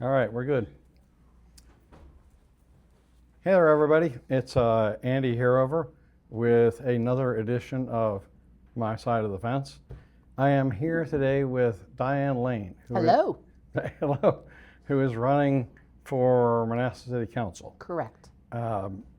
All right, we're good. Hey there, everybody. It's Andy Herover with another edition of My Side of the Fence. I am here today with Dianne Lane. Hello. Hello. Who is running for Manassas City Council. Correct.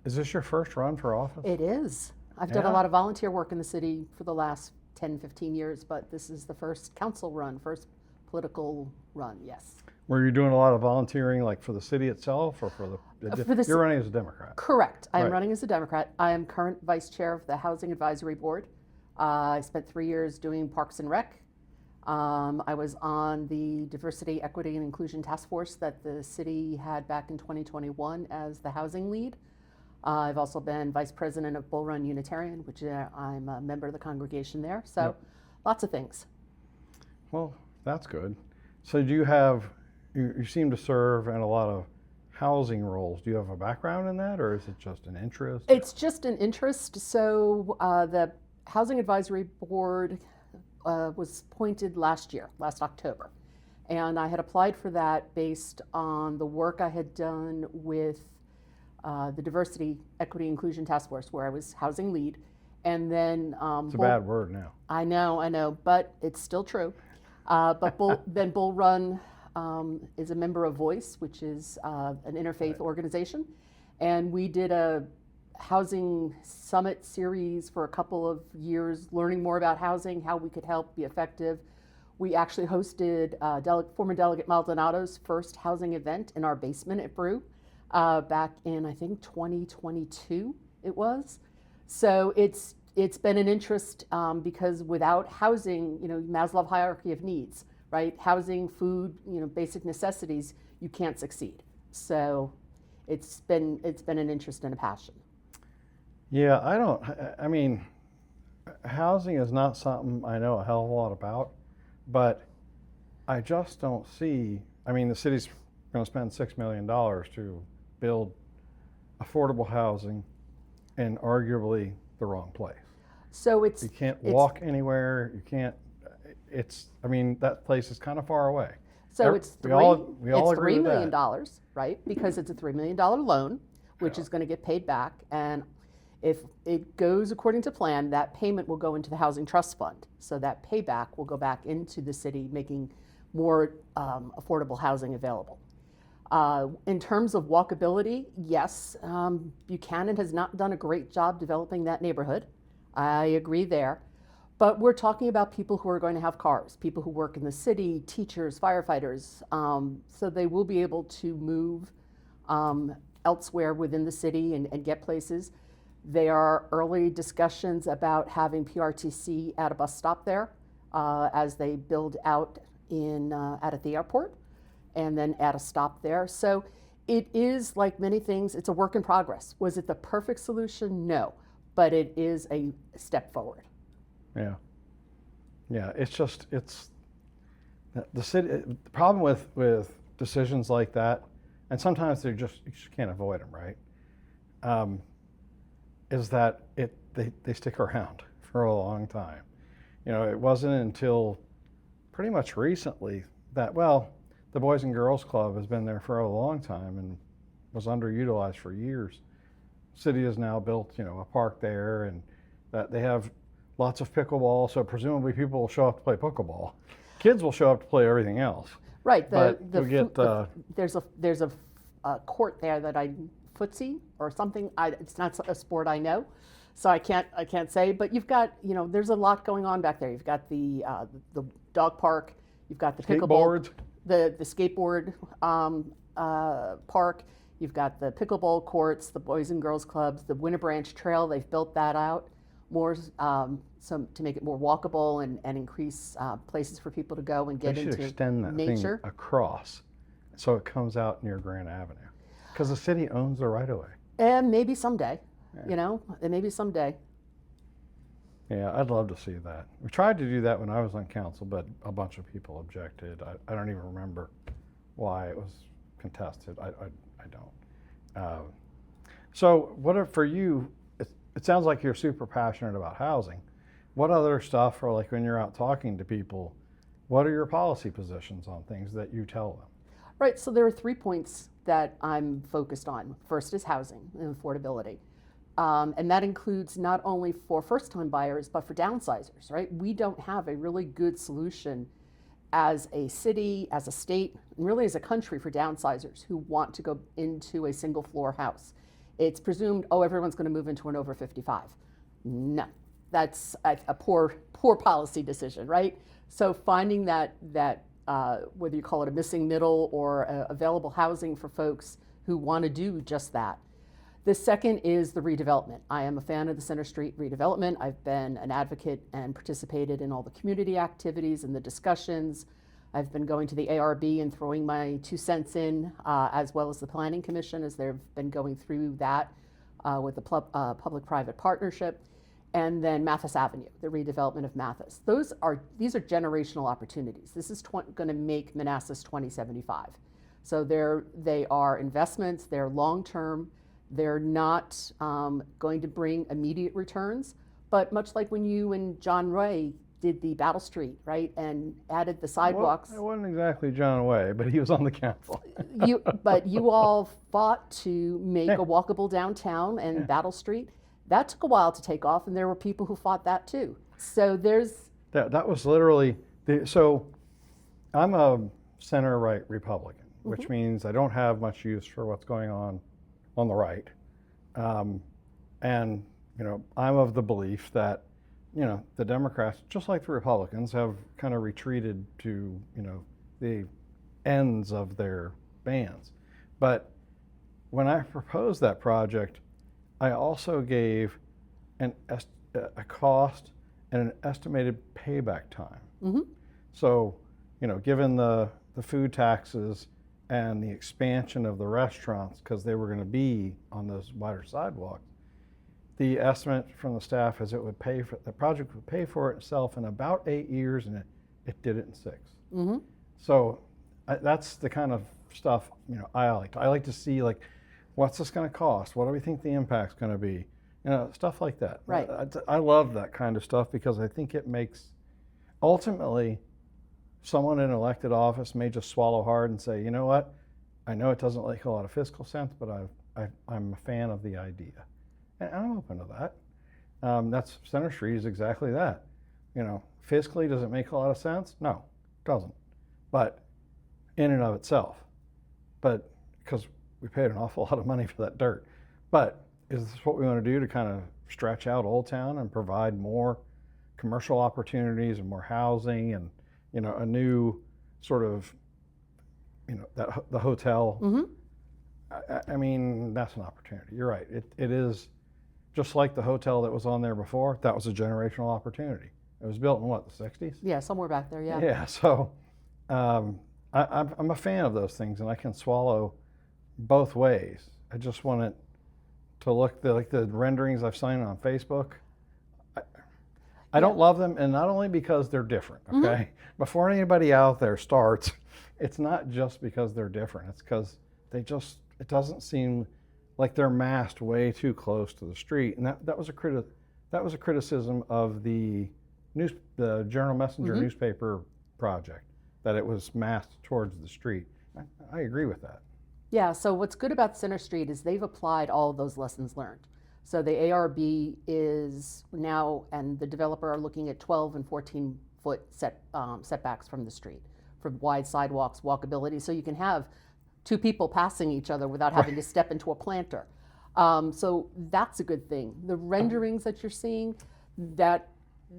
Is this your first run for office? It is. I've done a lot of volunteer work in the city for the last 10, 15 years, but this is the first council run, first political run, yes. Were you doing a lot of volunteering like for the city itself or you're running as a Democrat? Correct. I am running as a Democrat. I am current vice chair of the Housing Advisory Board. I spent 3 years doing Parks and Rec. I was on the Diversity, Equity, and Inclusion Task Force that the city had back in 2021 as the housing lead. I've also been vice president of Bull Run Unitarian, which I'm a member of the congregation there. So lots of things. Well, that's good. So do you seem to serve in a lot of housing roles. Do you have a background in that, or is it just an interest? It's just an interest. So the Housing Advisory Board was appointed last October. And I had applied for that based on the work I had done with the Diversity, Equity, Inclusion Task Force, where I was housing lead. And then it's a bad word now. I know, but it's still true. But then Bull Run is a member of Voice, which is an interfaith organization. And we did a housing summit series for a couple of years, learning more about housing, how we could help be effective. We actually hosted former Delegate Maldonado's first housing event in our basement at Brew back in, I think, 2022 it was. So it's been an interest because without housing, Maslow hierarchy of needs, right? Housing, food, basic necessities, you can't succeed. So it's been an interest and a passion. Yeah, I mean, housing is not something I know a hell of a lot about, but I just don't see, the city's going to spend $6 million to build affordable housing in arguably the wrong place. So you can't walk anywhere, you can't, that place is kind of far away. So we all agree $3 with million, that. right? Because it's a $3 million loan, which is going to get paid back. And if it goes according to plan, that payment will go into the Housing Trust Fund. So that payback will go back into the city, making more affordable housing available. In terms of walkability, yes, Buchanan has not done a great job developing that neighborhood. I agree there. But we're talking about people who are going to have cars, people who work in the city, teachers, firefighters, so they will be able to move elsewhere within the city and get places. There are early discussions about having PRTC at a bus stop there as they build out at the airport and then at a stop there. So it is, like many things, it's a work in progress. Was it the perfect solution? No, but it is a step forward. Yeah, it's the city. The problem with decisions like that, and sometimes you just can't avoid them, right? Is that they stick around for a long time. It wasn't until pretty much recently that, the Boys and Girls Club has been there for a long time and was underutilized for years. City has now built, a park there, and that they have lots of pickleball, so presumably people will show up to play pickleball. Kids will show up to play everything else. Right. There's a court there that footsie or something. It's not a sport I know, so I can't say. But you've got there's a lot going on back there. You've got the dog park. You've got the pickleball, the skateboard park. You've got the pickleball courts, the Boys and Girls Clubs, the Winter Branch Trail. They've built that out more to make it more walkable and increase places for people to go and get into nature. They should extend that thing across so it comes out near Grand Avenue, because the city owns the right of way. And maybe someday, maybe someday. Yeah, I'd love to see that. We tried to do that when I was on council, but a bunch of people objected. I don't even remember why it was contested. I don't. So for you, it sounds like you're super passionate about housing. What other stuff, or like when you're out talking to people, what are your policy positions on things that you tell them? Right, so there are 3 points that I'm focused on. First is housing and affordability. And that includes not only for first-time buyers, but for downsizers, right? We don't have a really good solution as a city, as a state, and really as a country for downsizers who want to go into a single-floor house. It's presumed, oh, everyone's going to move into an over 55. No, that's a poor policy decision, right? So finding that whether you call it a missing middle or available housing for folks who want to do just that. The second is the redevelopment. I am a fan of the Center Street redevelopment. I've been an advocate and participated in all the community activities and the discussions. I've been going to the ARB and throwing my 2 cents in, as well as the Planning Commission as they've been going through that with the public-private partnership. And then Mathis Avenue, the redevelopment of Mathis. These are generational opportunities. This is going to make Manassas 2075. So they are investments, they're long-term, they're not going to bring immediate returns, but much like when you and John Ray did the Battle Street, right, and added the sidewalks. Well, it wasn't exactly John Way, but he was on the council. But you all fought to make a walkable downtown and Battle Street. That took a while to take off, and there were people who fought that too. So there's... That was literally... So I'm a center-right Republican, which means I don't have much use for what's going on the right. And, I'm of the belief that, the Democrats, just like the Republicans, have kind of retreated to, the ends of their bands. But when I proposed that project, I also gave a cost and an estimated payback time. So, given the food taxes and the expansion of the restaurants, because they were going to be on those wider sidewalks, the estimate from the staff is the project would pay for itself in about 8 years, and it did it in 6. So that's the kind of stuff I like. I like to see, like, what's this going to cost? What do we think the impact's going to be? Stuff like that. Right. I love that kind of stuff because I think it makes, ultimately, someone in elected office may just swallow hard and say, you know what, I know it doesn't make a lot of fiscal sense, but I'm a fan of the idea. And I'm open to that. That's Center Street is exactly that. Fiscally, does it make a lot of sense? No, it doesn't. But in and of itself. But because we paid an awful lot of money for that dirt. But is this what we want to do to kind of stretch out Old Town and provide more commercial opportunities and more housing and, a new sort of, the hotel? I mean, that's an opportunity. You're right. It is just like the hotel that was on there before. That was a generational opportunity. It was built in what, the 60s? Yeah, somewhere back there, yeah. Yeah, so I'm a fan of those things, and I can swallow both ways. I just want it to look like the renderings I've seen on Facebook. I don't love them, and not only because they're different, okay? Before anybody out there starts, it's not just because they're different. It's because it doesn't seem like they're massed way too close to the street. And that was a criticism of the Journal Messenger newspaper project, that it was massed towards the street. I agree with that. Yeah, so what's good about Center Street is they've applied all of those lessons learned. So the ARB is now, and the developer are looking at 12 and 14-foot setbacks from the street for wide sidewalks, walkability, so you can have 2 people passing each other without having to step into a planter. So that's a good thing. The renderings that you're seeing, that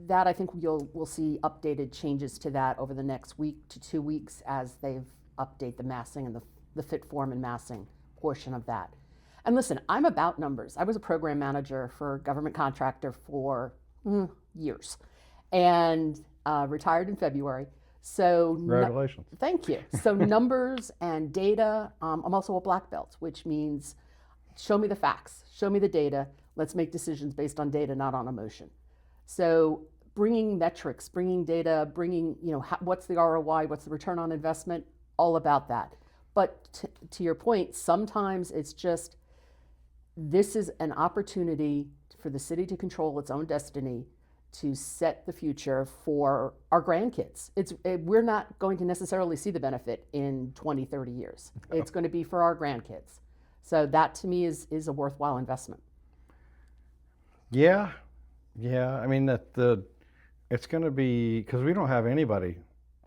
I think we'll see updated changes to that over the next week to 2 weeks as they've update the massing and the fit form and massing portion of that. And listen, I'm about numbers. I was a program manager for a government contractor for years and retired in February. So congratulations. Thank you. So numbers and data, I'm also a black belt, which means show me the facts, show me the data, let's make decisions based on data, not on emotion. So bringing metrics, bringing data, bringing, what's the ROI, what's the return on investment, all about that. But to your point, sometimes it's just, this is an opportunity for the city to control its own destiny to set the future for our grandkids. We're not going to necessarily see the benefit in 20, 30 years. It's going to be for our grandkids. So that to me is a worthwhile investment. Yeah, yeah. I mean it's going to be, because we don't have anybody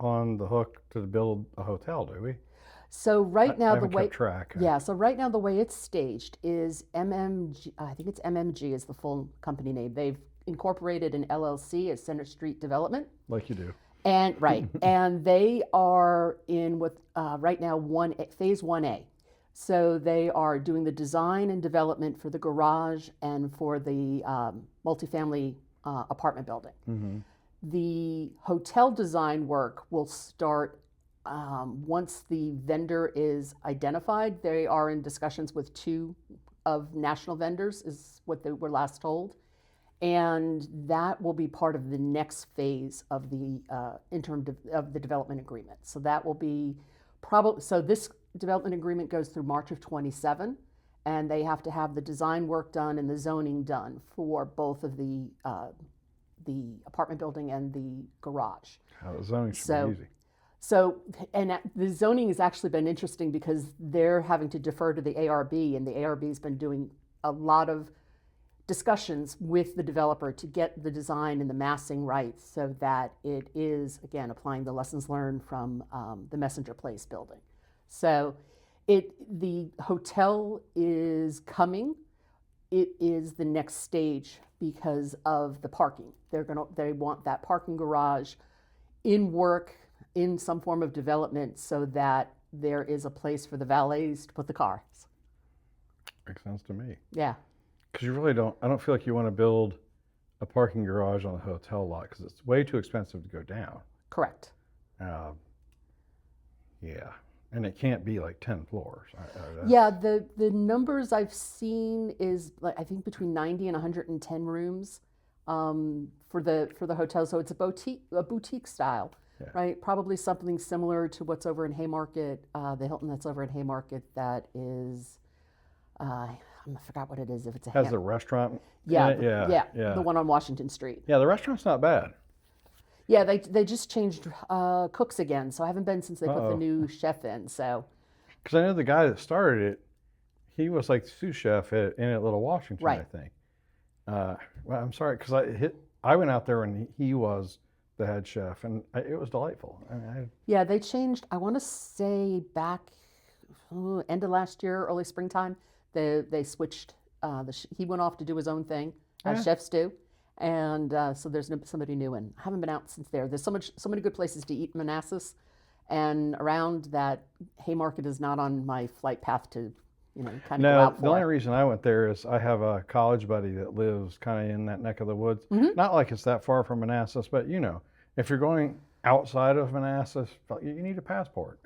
on the hook to build a hotel, do we? So right now I the haven't way kept track. yeah, so right now the way it's staged is MMG. I think it's MMG is the full company name. They've incorporated an LLC as Center Street Development. Like you do. And right, and they are in what right now phase 1A. So they are doing the design and development for the garage and for the multifamily apartment building. Mm-hmm. The hotel design work will start once the vendor is identified. They are in discussions with 2 of national vendors, is what they were last told. And that will be part of the next phase of the of the development agreement. So that will be so this development agreement goes through March of 27, and they have to have the design work done and the zoning done for both of the apartment building and the garage. The zoning should be easy. So, and the zoning has actually been interesting because they're having to defer to the ARB, and the ARB has been doing a lot of discussions with the developer to get the design and the massing right so that it is, again, applying the lessons learned from the Messenger Place building. So the hotel is coming. It is the next stage because of the parking. They want that parking garage in work in some form of development so that there is a place for the valets to put the cars. Makes sense to me. Yeah. Because you really don't, I don't feel like you want to build a parking garage on a hotel lot because it's way too expensive to go down. Correct. Yeah. And it can't be like 10 floors. Yeah, the numbers I've seen is like I think between 90 and 110 rooms for the hotel. So it's a boutique style, yeah. Right? Probably something similar to what's over in Haymarket, the Hilton that's over in Haymarket that is, I forgot what it is. If it's has a restaurant. Yeah, in it? Yeah, the one on Washington Street. Yeah, the restaurant's not bad. Yeah, they just changed cooks again, so I haven't been since they put the new chef in. So, because I know the guy that started it, he was like the sous chef in Little Washington, right. I think. Well, I'm sorry, because I went out there and he was the head chef, and it was delightful. Yeah, they changed. I want to say back end of last year, early springtime. They switched. He went off to do his own thing, as chefs do. And so there's somebody new, and I haven't been out since there. There's so many good places to eat in Manassas, and around that Haymarket is not on my flight path to, kind of go out for. The only reason I went there is I have a college buddy that lives kind of in that neck of the woods. Mm-hmm. Not like it's that far from Manassas, but if you're going outside of Manassas, you need a passport.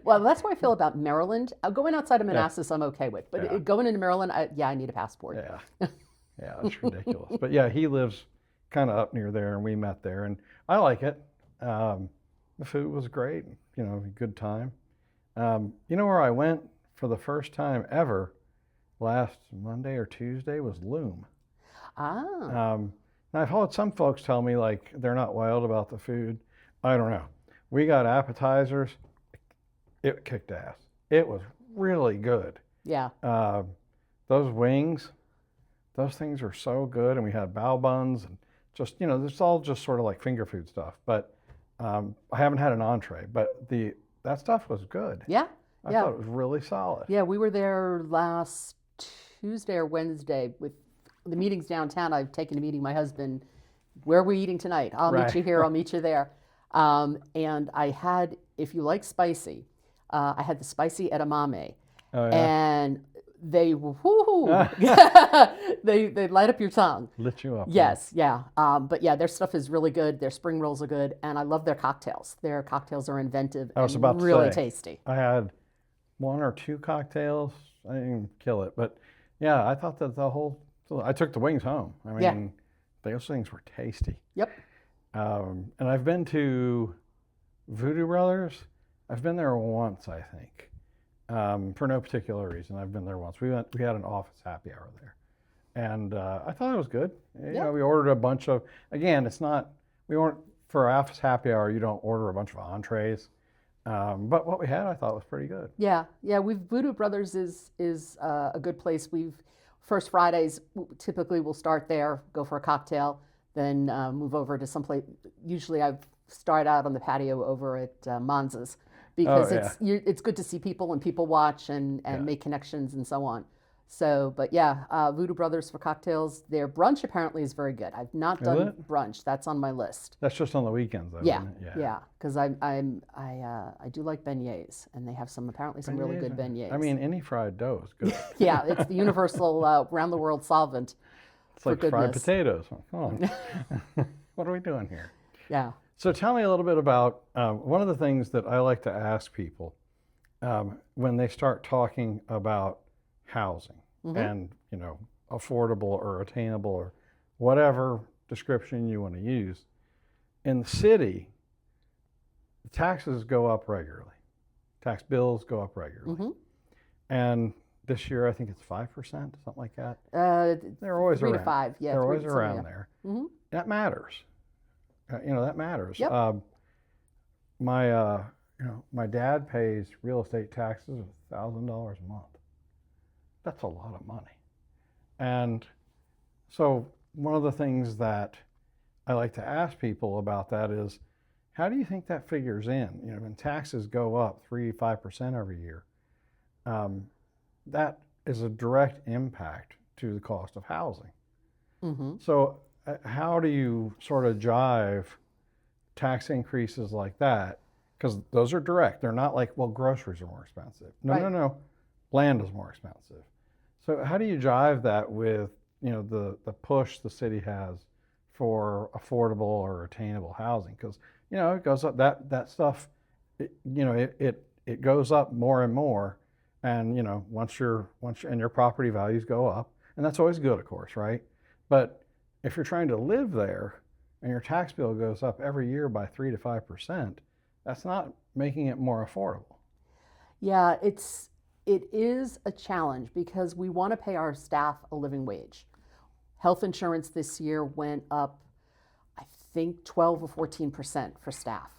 Well, that's how I feel about Maryland. Going outside of Manassas, I'm okay with, but going into Maryland, I need a passport. Yeah. Yeah, that's ridiculous. But yeah, he lives kind of up near there, and we met there, and I like it. The food was great, a good time. Where I went for the first time ever last Monday or Tuesday was Loom. Now I've heard some folks tell me like they're not wild about the food. I don't know. We got appetizers. It kicked ass. It was really good. Yeah. Those wings. Those things are so good, and we had bao buns, and just it's all just sort of like finger food stuff. But I haven't had an entree, but that stuff was good. Yeah, I thought it was really solid. Yeah, we were there last Tuesday or Wednesday with the meetings downtown. I've taken a meeting. My husband, where are we eating tonight? I'll meet you here. I'll meet you there. And I had, if you like spicy, I had the spicy edamame, and they they light up your tongue. Lit you up. Yes, yeah. But yeah, their stuff is really good. Their spring rolls are good, and I love their cocktails. Their cocktails are inventive and really tasty. I had 1 or 2 cocktails. I didn't even kill it, but yeah, I thought that I took the wings home. I mean, those things were tasty. Yep. And I've been to Voodoo Brothers. I've been there once, I think. For no particular reason. I've been there once. We had an office happy hour there. and I thought it was good. You Yeah. know, we ordered a bunch of. Again, it's not. We weren't for Alpha's Happy Hour. You don't order a bunch of entrees, but what we had, I thought was pretty good. Yeah, yeah. Voodoo Brothers is a good place. First Fridays typically we'll start there, go for a cocktail, then move over to some place. Usually I start out on the patio over at Monza's because it's good to see people and people watch and make connections and so on. So, but yeah, Voodoo Brothers for cocktails. Their brunch apparently is very good. I've not done brunch. That's on my list. That's just on the weekends, though. Yeah, isn't it? yeah. Because I do like beignets, and they have some really good beignets. I mean, any fried dough is good. Yeah, it's the universal round the world solvent. It's like fried potatoes. Come on, what are we doing here? Yeah. So tell me a little bit about one of the things that I like to ask people when they start talking about housing and, you know, affordable or attainable or whatever description you want to use. In the city, the taxes go up regularly. Tax bills go up regularly. And this year, I think it's 5%, something like that. They're always 3 around. to 5, yeah. They're always around there. That matters. You know, that matters. Yep. My dad pays real estate taxes of $1,000 a month. That's a lot of money. And so one of the things that I like to ask people about that is, how do you think that figures in? You know, when taxes go up 3-5% every year, that is a direct impact to the cost of housing. So how do you sort of jive tax increases like that? Because those are direct. They're not like, well, groceries are more expensive. No. Land is more expensive. So how do you jive that with, you know, the push the city has for affordable or attainable housing? Because, you know, it goes up, that stuff, it goes up more and more. And, you know, once your property values go up, and that's always good, of course, right? But if you're trying to live there and your tax bill goes up every year by 3 to 5%, that's not making it more affordable. Yeah, it is a challenge because we want to pay our staff a living wage. Health insurance this year went up, I think 12 or 14% for staff.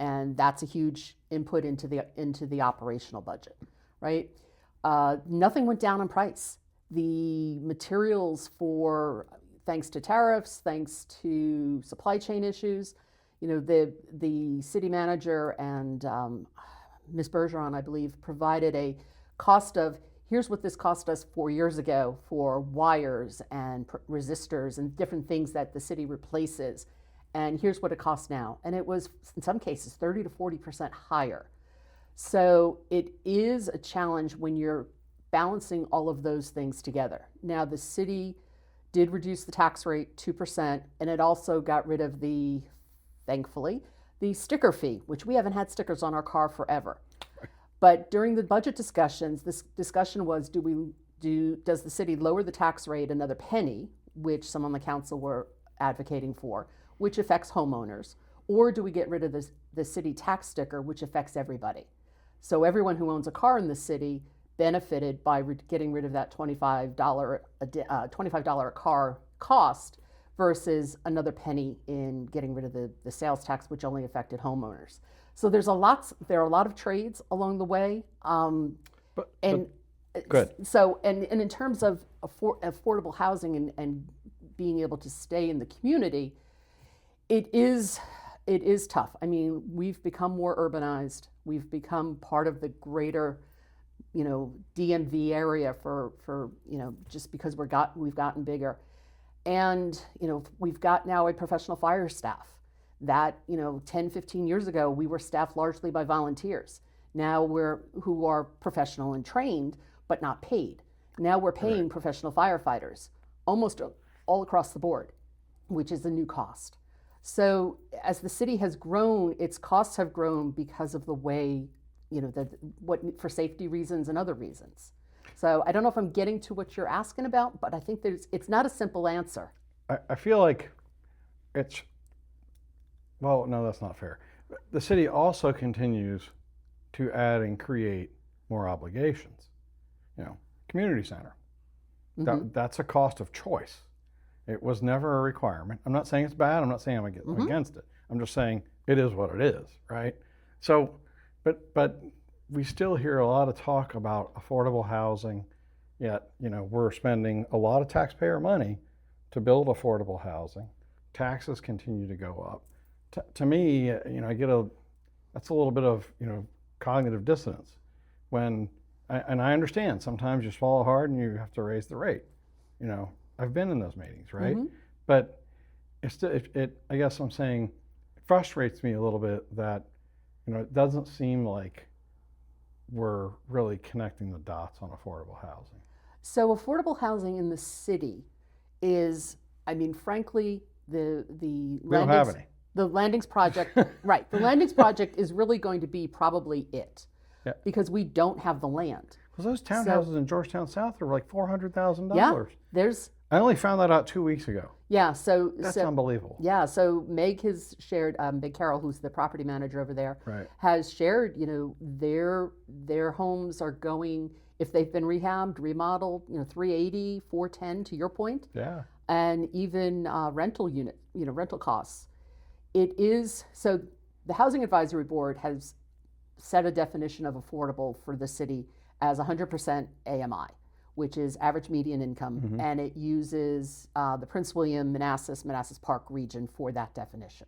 And that's a huge input into the operational budget, right? Nothing went down in price. The materials thanks to tariffs, thanks to supply chain issues, you know, the city manager and Ms. Bergeron, I believe, provided a cost of, here's what this cost us 4 years ago for wires and resistors and different things that the city replaces. And here's what it costs now. And it was, in some cases, 30 to 40% higher. So it is a challenge when you're balancing all of those things together. Now, the city did reduce the tax rate 2%, and it also got rid of thankfully, the sticker fee, which we haven't had stickers on our car forever. But during the budget discussions, this discussion was, does the city lower the tax rate another penny, which some on the council were advocating for, which affects homeowners, or do we get rid of the city tax sticker, which affects everybody? So everyone who owns a car in the city benefited by getting rid of that $25 a car cost versus another penny in getting rid of the sales tax, which only affected homeowners. So there are a lot of trades along the way. Good. So in terms of affordable housing and being able to stay in the community, it is tough. I mean, we've become more urbanized. We've become part of the greater, you know, DMV area for you know, just because we've gotten bigger. And, you know, we've got now a professional fire staff that, you know, 10, 15 years ago, we were staffed largely by volunteers. Now who are professional and trained, but not paid. Now we're paying professional firefighters almost all across the board, which is a new cost. So as the city has grown, its costs have grown because of the way, you know, for safety reasons and other reasons. So I don't know if I'm getting to what you're asking about, but I think it's not a simple answer. I feel like well, no, that's not fair. The city also continues to add and create more obligations. You know, community center. That's a cost of choice. It was never a requirement. I'm not saying it's bad. I'm not saying I'm against it. I'm just saying it is what it is, right? So, but we still hear a lot of talk about affordable housing, yet, we're spending a lot of taxpayer money to build affordable housing. Taxes continue to go up. To me, that's a little bit of, cognitive dissonance when, and I understand sometimes you swallow hard and you have to raise the rate. I've been in those meetings, right? But I guess I'm saying it frustrates me a little bit that, it doesn't seem like we're really connecting the dots on affordable housing. So affordable housing in the city is, frankly, the We don't have any. The Landings project, right? The Landings project is really going to be probably it, because we don't have the land. Because those townhouses in Georgetown South are like $400,000. Yeah, I only found that out 2 weeks ago. Yeah, That's unbelievable. Yeah, so Meg has shared, Meg Carroll, who's the property manager over there, has shared, their homes are going, if they've been rehabbed, remodeled, 380, 410 to your point. Yeah. And even rental rental costs. It is, so the Housing Advisory Board has set a definition of affordable for the city as 100% AMI, which is average median income, and it uses the Prince William, Manassas Park region for that definition.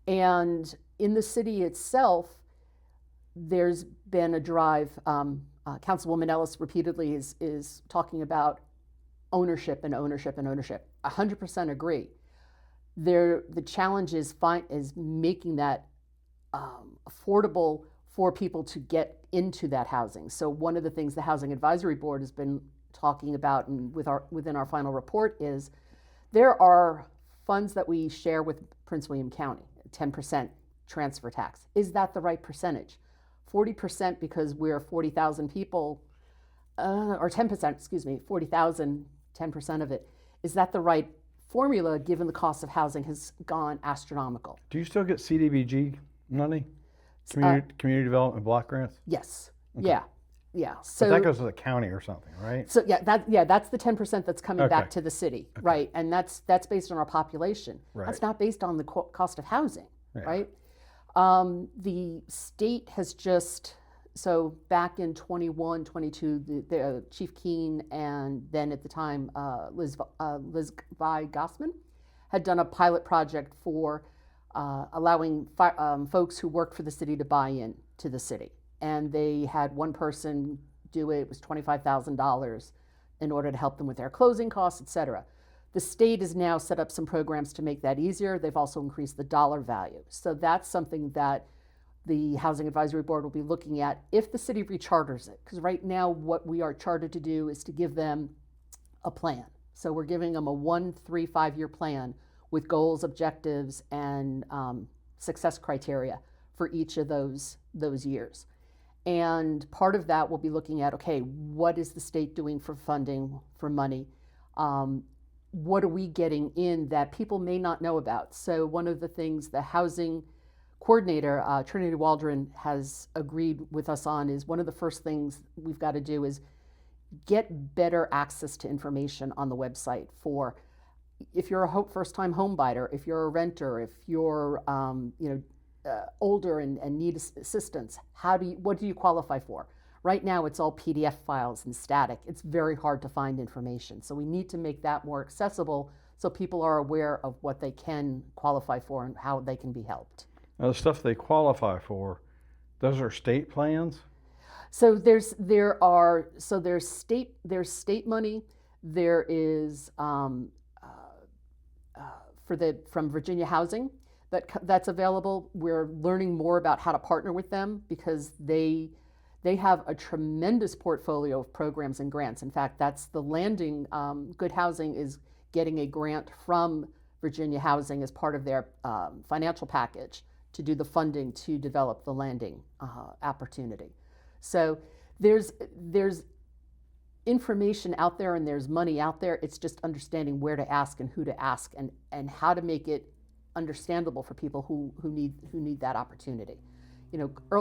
And in the city itself, there's been a drive, Councilwoman Ellis repeatedly is talking about ownership and ownership and ownership. 100% agree. The challenge is making that affordable for people to get into that housing. So one of the things the Housing Advisory Board has been talking about and within our final report is there are funds that we share with Prince William County, 10% transfer tax. Is that the right percentage? 40% because we're 40,000 people, or 10%, excuse me, 40,000, 10% of it. Is that the right formula given the cost of housing has gone astronomical? Do you still get CDBG money? Community development block grants? Yes. Okay. Yeah. So but that goes to the county or something, right? So that's the 10% that's coming back to the city, right? And that's based on our population. Right. That's not based on the cost of housing, right? The state has just, so back in 21, 22, the Chief Keene and then at the time Liz Vi Gossman had done a pilot project for allowing folks who worked for the city to buy in to the city. And they had one person do it. It was $25,000 in order to help them with their closing costs, et cetera. The state has now set up some programs to make that easier. They've also increased the dollar value. So that's something that the Housing Advisory Board will be looking at if the city recharters it. Because right now what we are chartered to do is to give them a plan. So we're giving them a 1, 3, 5-year plan with goals, objectives, and success criteria for each of those years. And part of that will be looking at, okay, what is the state doing for funding, for money? What are we getting in that people may not know about? So one of the things the housing coordinator, Trinity Waldron, has agreed with us on is one of the first things we've got to do is get better access to information on the website for if you're a first-time home buyer, if you're a renter, if you're older and need assistance, what do you qualify for? Right now it's all PDF files and static. It's very hard to find information. So we need to make that more accessible so people are aware of what they can qualify for and how they can be helped. Now the stuff they qualify for, those are state plans? So there's state money. There is from Virginia Housing that's available. We're learning more about how to partner with them because they have a tremendous portfolio of programs and grants. In fact, that's the Landing. Good Housing is getting a grant from Virginia Housing as part of their financial package to do the funding to develop the Landing opportunity. So there's information out there and there's money out there. It's just understanding where to ask and who to ask and how to make it understandable for people who need that opportunity.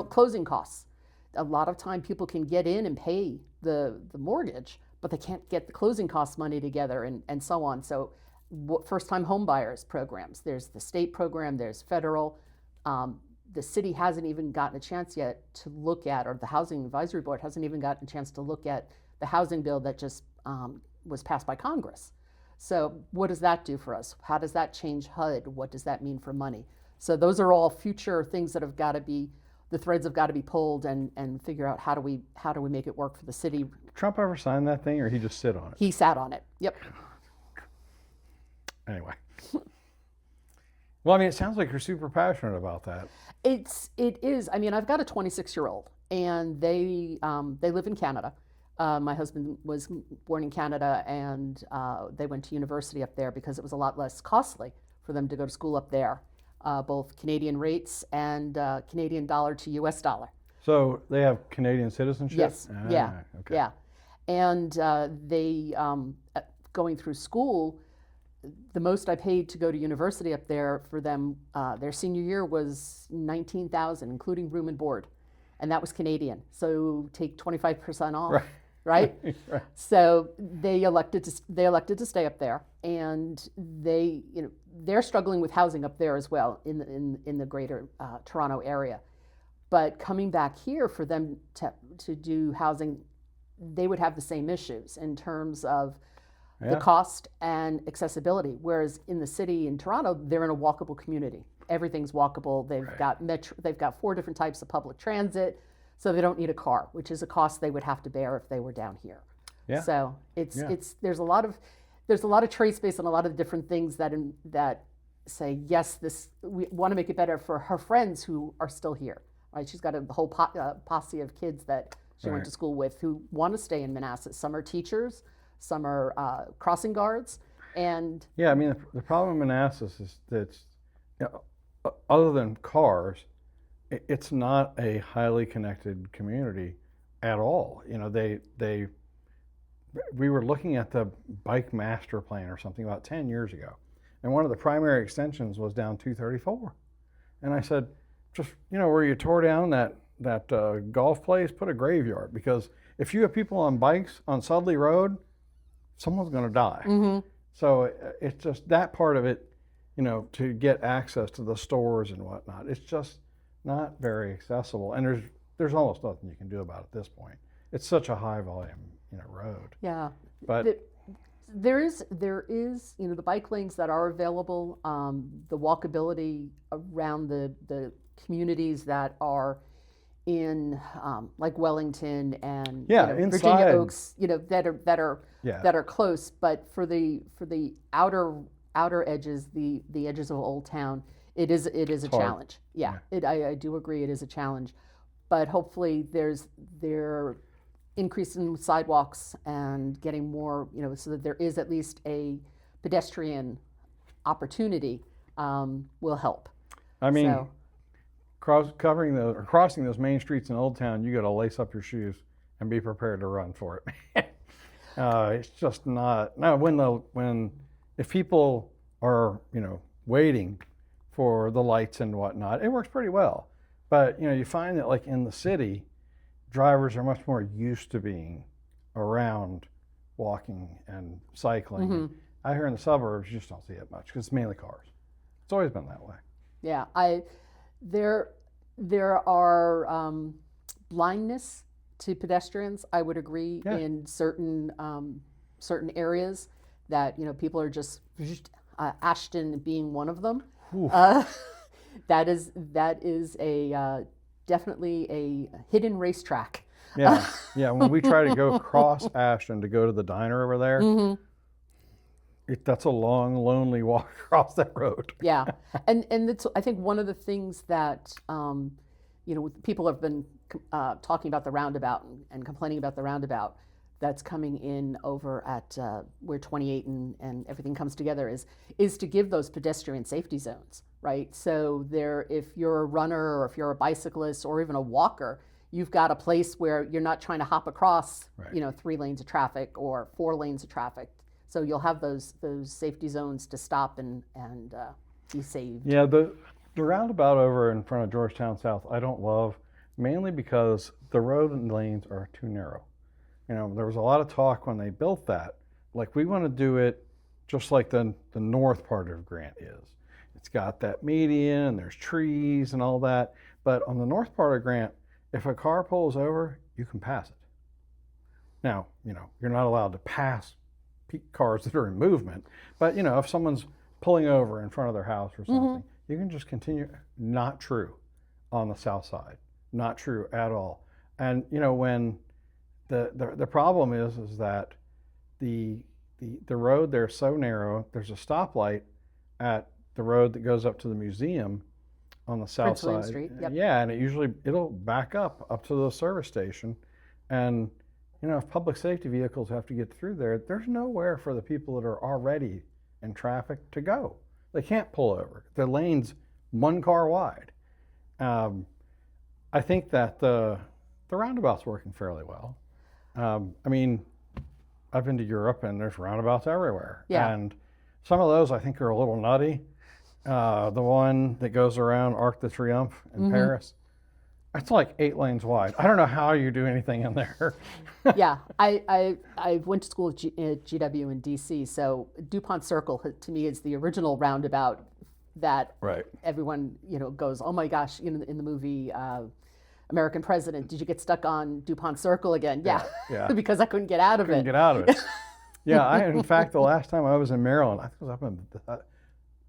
Closing costs. A lot of time people can get in and pay the mortgage, but they can't get the closing cost money together and so on. So first-time home buyers programs, there's the state program, there's federal. The city hasn't even gotten a chance yet to look at, or the Housing Advisory Board hasn't even gotten a chance to look at the housing bill that just was passed by Congress. So what does that do for us? How does that change HUD? What does that mean for money? So those are all future things that have got to be, the threads have got to be pulled and figure out how do we make it work for the city. Trump ever sign that thing, or he just sit on it? He sat on it. Yep. Anyway. Well, I mean, it sounds like you're super passionate about that. It is. I mean, I've got a 26-year-old, and they live in Canada. My husband was born in Canada, and they went to university up there because it was a lot less costly for them to go to school up there, both Canadian rates and Canadian dollar to U.S. dollar. So they have Canadian citizenship? Yes. Yeah. Okay. Yeah. And they going through school. The most I paid to go to university up there for them, their senior year was $19,000, including room and board, and that was Canadian. So take 25% off, right? Right. So they elected to stay up there, and they're struggling with housing up there as well in the greater Toronto area. But coming back here for them to do housing, they would have the same issues in terms of the cost and accessibility. Whereas in the city in Toronto, they're in a walkable community. Everything's walkable. They've got 4 different types of public transit, so they don't need a car, which is a cost they would have to bear if they were down here. Yeah. So there's a lot of trade space and a lot of different things that say yes, we want to make it better for her friends who are still here. Right? She's got a whole posse of kids that she went to school with who want to stay in Manassas. Some are teachers. Some are crossing guards, and yeah, I mean the problem in Manassas is that other than cars, it's not a highly connected community at all. We were looking at the bike master plan or something about 10 years ago, and one of the primary extensions was down 234, and I said, just where you tore down that golf place, put a graveyard, because if you have people on bikes on Sudley Road, someone's going to die. Mm-hmm. So it's just that part of it, to get access to the stores and whatnot. It's just not very accessible, and there's almost nothing you can do about it at this point. It's such a high volume, road. Yeah, but there is the bike lanes that are available, the walkability around the communities that are in like Wellington and Virginia Oaks, that are close, but for the outer edges, the edges of Old Town, it is a challenge. Yeah. I do agree it is a challenge, but hopefully they're increasing sidewalks and getting more, so that there is at least a pedestrian opportunity will help. I mean, crossing those main streets in Old Town, you got to lace up your shoes and be prepared to run for it. It's just not. Now, if people are waiting for the lights and whatnot, it works pretty well. But you find that like in the city, drivers are much more used to being around walking and cycling. Mm-hmm. Out here in the suburbs, you just don't see it much because it's mainly cars. It's always been that way. Yeah, there are blindness to pedestrians. I would agree in certain areas that people are just Ashton being one of them. That is a definitely a hidden racetrack. Yeah, yeah. When we try to go across Ashton to go to the diner over there. Mm-hmm. That's a long, lonely walk across that road. Yeah, and it's, I think one of the things that people have been talking about the roundabout and complaining about the roundabout that's coming in over at where 28 and everything comes together is to give those pedestrian safety zones, right? So if you're a runner or if you're a bicyclist or even a walker, you've got a place where you're not trying to hop across, 3 lanes of traffic or 4 lanes of traffic. So you'll have those safety zones to stop and be saved. Yeah, the roundabout over in front of Georgetown South I don't love, mainly because the road and lanes are too narrow. There was a lot of talk when they built that, like we want to do it just like the north part of Grant is. It's got that median, and there's trees and all that. But on the north part of Grant, if a car pulls over, you can pass it. Now, you're not allowed to pass cars that are in movement, but if someone's pulling over in front of their house or something, you can just continue. Not true on the south side. Not true at all. And when the problem is that the road there is so narrow. There's a stoplight at the road that goes up to the museum on the south Prince William side. Street, yep. Yeah, and it'll back up to the service station, and if public safety vehicles have to get through there, there's nowhere for the people that are already in traffic to go. They can't pull over. The lane's one car wide. I think that the roundabout's working fairly well. I've been to Europe and there's roundabouts everywhere. Yeah. And some of those I think are a little nutty. The one that goes around Arc de Triomphe in Paris, it's like 8 lanes wide. I don't know how you do anything in there. Yeah, I went to school at GW in DC, so DuPont Circle to me is the original roundabout that Right. everyone goes, oh my gosh, in the movie American President, did you get stuck on DuPont Circle again? Yeah. Because I couldn't get out of Couldn't it. get out of it. Yeah, in fact, the last time I was in Maryland, I think it was up in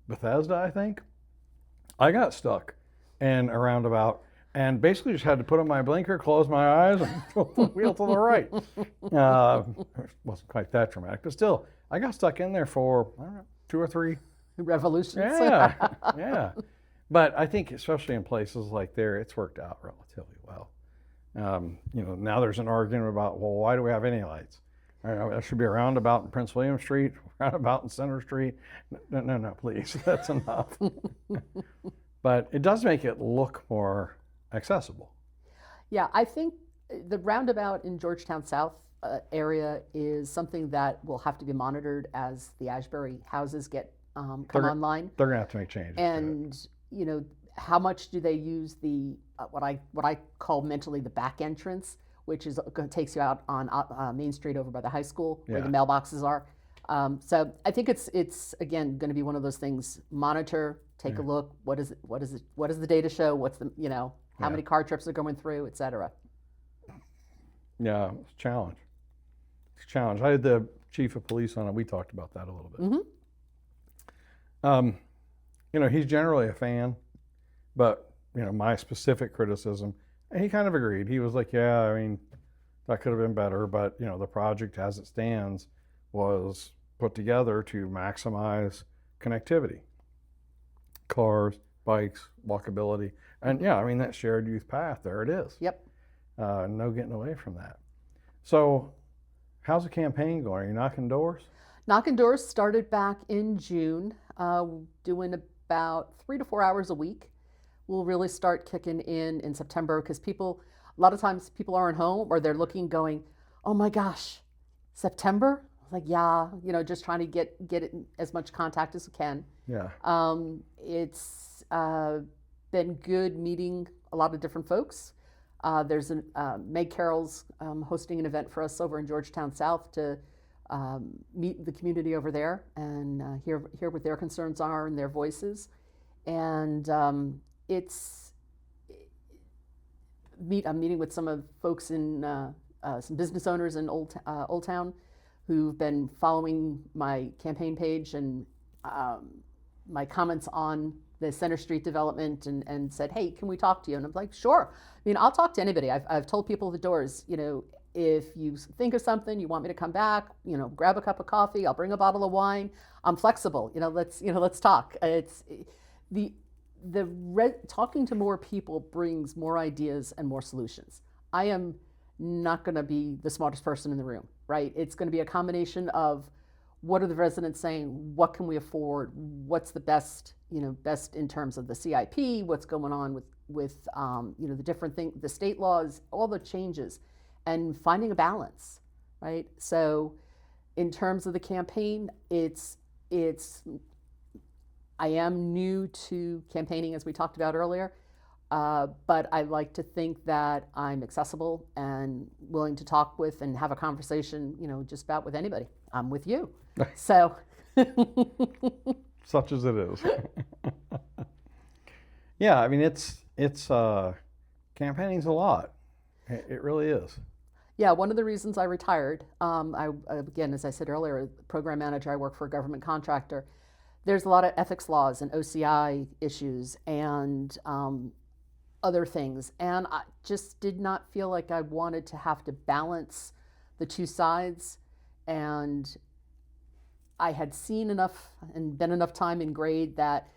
Bethesda, I think, I got stuck in a roundabout and basically just had to put on my blinker, close my eyes, and wheel to the right. It wasn't quite that dramatic, but still, I got stuck in there for, I don't know, 2 or 3 Revolutions. Yeah. But I think especially in places like there, it's worked out relatively well. Now there's an argument about, well, why do we have any lights? There should be a roundabout in Prince William Street, roundabout in Center Street. No, please, that's enough. But it does make it look more accessible. Yeah, I think the roundabout in Georgetown South area is something that will have to be monitored as the Ashbury houses get come online. They're going to have to make changes. And how much do they use the what I call mentally the back entrance, which takes you out on Main Street over by the high school where the mailboxes are. So I think it's again going to be one of those things. Monitor, take a look. What is the data show? What's the how many car trips are going through, et cetera. Yeah, it's a challenge. It's a challenge. I had the chief of police on it. We talked about that a little bit. He's generally a fan, but my specific criticism, and he kind of agreed. He was like, yeah, that could have been better, but the project as it stands was put together to maximize connectivity. Cars, bikes, walkability, and that shared youth path, there it is. Yep. No getting away from that. So how's the campaign going? Are you knocking doors? Knocking doors started back in June, doing about 3 to 4 hours a week. We'll really start kicking in September because a lot of times people aren't home or they're looking going, oh my gosh, September? I was like, yeah, just trying to get it in as much contact as we can. Yeah. It's been good meeting a lot of different folks. There's Meg Carroll's hosting an event for us over in Georgetown South to meet the community over there and hear what their concerns are and their voices. And I'm meeting with some of folks in some business owners in Old Town who've been following my campaign page and my comments on the Center Street development and said, hey, can we talk to you? And I'm like, sure. I'll talk to anybody. I've told people at the doors, if you think of something, you want me to come back, grab a cup of coffee, I'll bring a bottle of wine. I'm flexible. Let's talk. It's talking to more people brings more ideas and more solutions. I am not going to be the smartest person in the room, right? It's going to be a combination of what are the residents saying, what can we afford, what's the best in terms of the CIP, what's going on with the different things, the state laws, all the changes, and finding a balance, right? So in terms of the campaign, I am new to campaigning, as we talked about earlier. But I like to think that I'm accessible and willing to talk with and have a conversation, just about with anybody. I'm with you. So. Such as it is. Yeah, I mean, it's campaigning's a lot. It really is. Yeah, one of the reasons I retired, again, as I said earlier, program manager, I work for a government contractor. There's a lot of ethics laws and OCI issues and other things. And I just did not feel like I wanted to have to balance the two sides. And I had seen enough and been enough time in grade that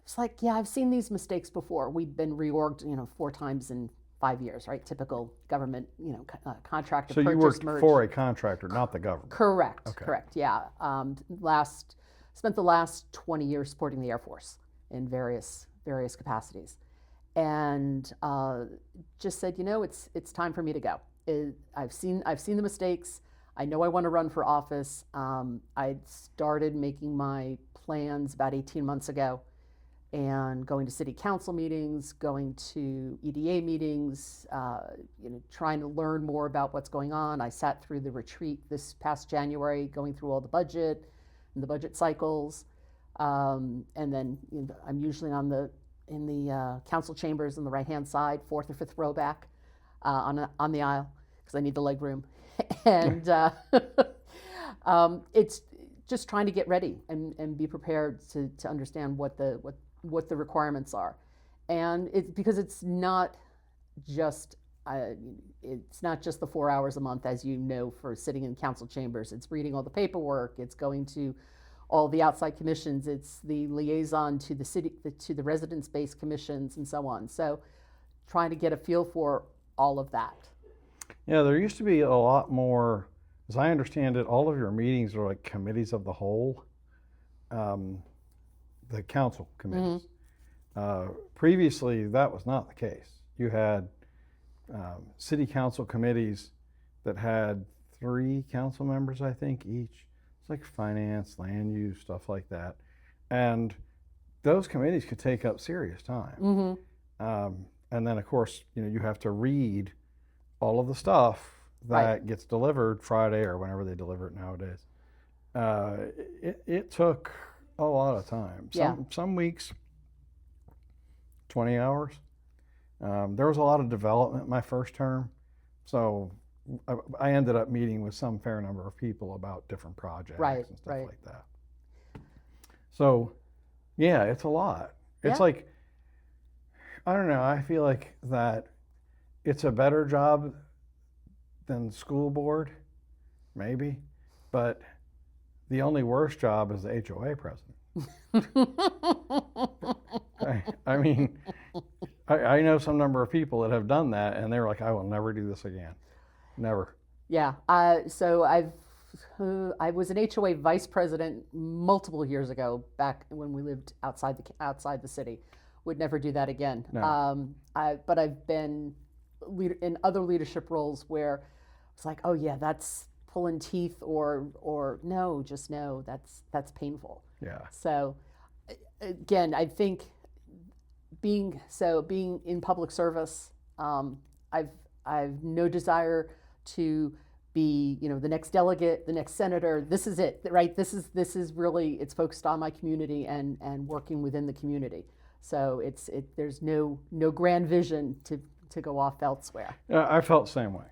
it's like, yeah, I've seen these mistakes before. We've been reorged, 4 times in 5 years, right? Typical government, contractor So you purchase worked merge. for a contractor, not the government. Correct. Okay. Correct. Yeah. Spent the last 20 years supporting the Air Force in various capacities, and just said, it's time for me to go. I've seen the mistakes. I know I want to run for office. I started making my plans about 18 months ago, and going to city council meetings, going to EDA meetings, trying to learn more about what's going on. I sat through the retreat this past January, going through all the budget and the budget cycles, and then I'm usually in the council chambers on the right-hand side, 4th or 5th row back on the aisle because I need the leg room, and it's just trying to get ready and be prepared to understand what the requirements are, and it's because it's not just the 4 hours a month, as you know, for sitting in council chambers. It's reading all the paperwork. It's going to all the outside commissions. It's the liaison to the city, to the residence-based commissions, and so on. So, trying to get a feel for all of that. Yeah, there used to be a lot more. As I understand it, all of your meetings are like committees of the whole, the council committees. Previously, that was not the case. You had city council committees that had 3 council members, I think, each. It's like finance, land use, stuff like that. And those committees could take up serious time. And then, of course, you have to read all of the stuff that gets delivered Friday or whenever they deliver it nowadays. It took a lot of time. Some weeks, 20 hours. There was a lot of development my first term, so I ended up meeting with some fair number of people about different projects and stuff like that. So, yeah, it's a lot. It's like, I don't know, I feel like that it's a better job than school board, maybe, but the only worst job is the HOA president. I mean, I know some number of people that have done that, and they're like, I will never do this again. Never. Yeah. So I was an HOA vice president multiple years ago, back when we lived outside the city. Would never do that again. No. But I've been in other leadership roles where it's like, oh yeah, that's pulling teeth, or no, just no, that's painful. Yeah. So again, I think being in public service, I've no desire to be, the next delegate, the next senator. This is it, right? This is really, it's focused on my community and working within the community. So there's no grand vision to go off elsewhere. I felt the same way.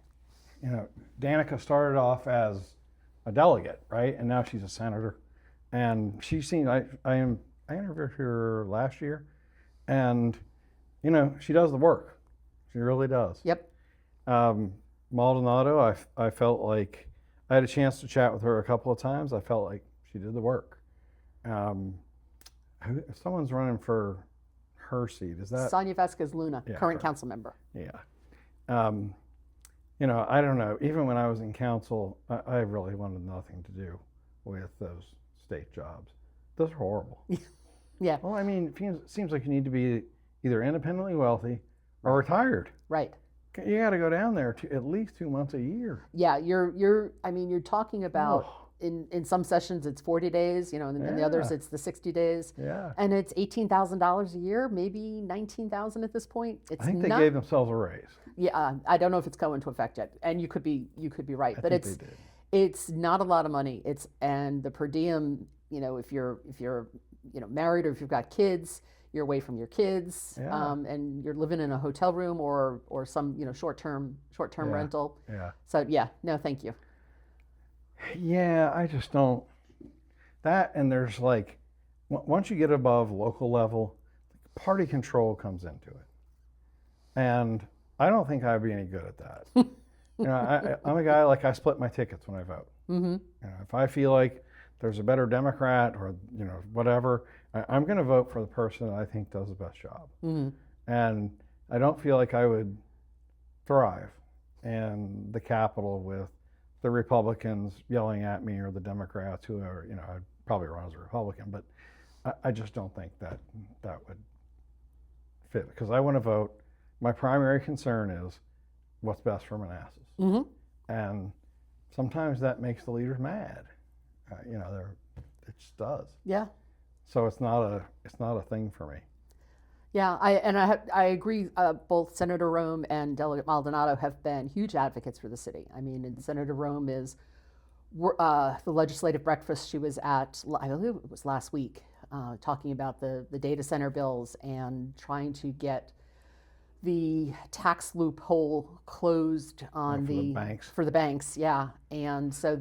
Danica started off as a delegate, right? And now she's a senator. And she seemed, I interviewed her last year, and, she does the work. She really does. Yep. Maldonado, I felt like I had a chance to chat with her a couple of times. I felt like she did the work. Someone's running for her seat. Is that Sonia Vasquez Luna, Yeah, current correct. council member? Yeah. I don't know. Even when I was in council, I really wanted nothing to do with those state jobs. Those are horrible. Yeah. Well, I mean, it seems like you need to be either independently wealthy or retired. Right. You got to go down there at least 2 months a year. Yeah, you're talking about in some sessions it's 40 days, and in the others Yeah. it's the 60 days. Yeah. And it's $18,000 a year, maybe 19,000 at this point. It's I think they not, gave themselves a raise. yeah, I don't know if it's going into effect yet. And you could be right, I but think it's they did. it's not a lot of money. And the per diem, if you're married, or if you've got kids, you're away from your kids, Yeah. and you're living in a hotel room or some short-term Yeah. rental. Yeah. So yeah, no, thank you. Yeah, I just don't. That, and there's like, once you get above local level, party control comes into it. And I don't think I'd be any good at that. I'm a guy, like, I split my tickets when I vote. Mm-hmm. If I feel like there's a better Democrat or, whatever, I'm going to vote for the person that I think does the best job. Mm-hmm. And I don't feel like I would thrive in the Capitol with the Republicans yelling at me or the Democrats who are, I'd probably run as a Republican, but I just don't think that would fit, because I want to vote. My primary concern is what's best for Manassas. Mm-hmm. And sometimes that makes the leaders mad. It just does. Yeah. So it's not a thing for me. Yeah, I agree. Both Senator Rome and Delegate Maldonado have been huge advocates for the city. I mean, and Senator Rome is the legislative breakfast she was at, I believe it was last week, talking about the data center bills and trying to get the tax loophole closed on For the banks. Yeah, and so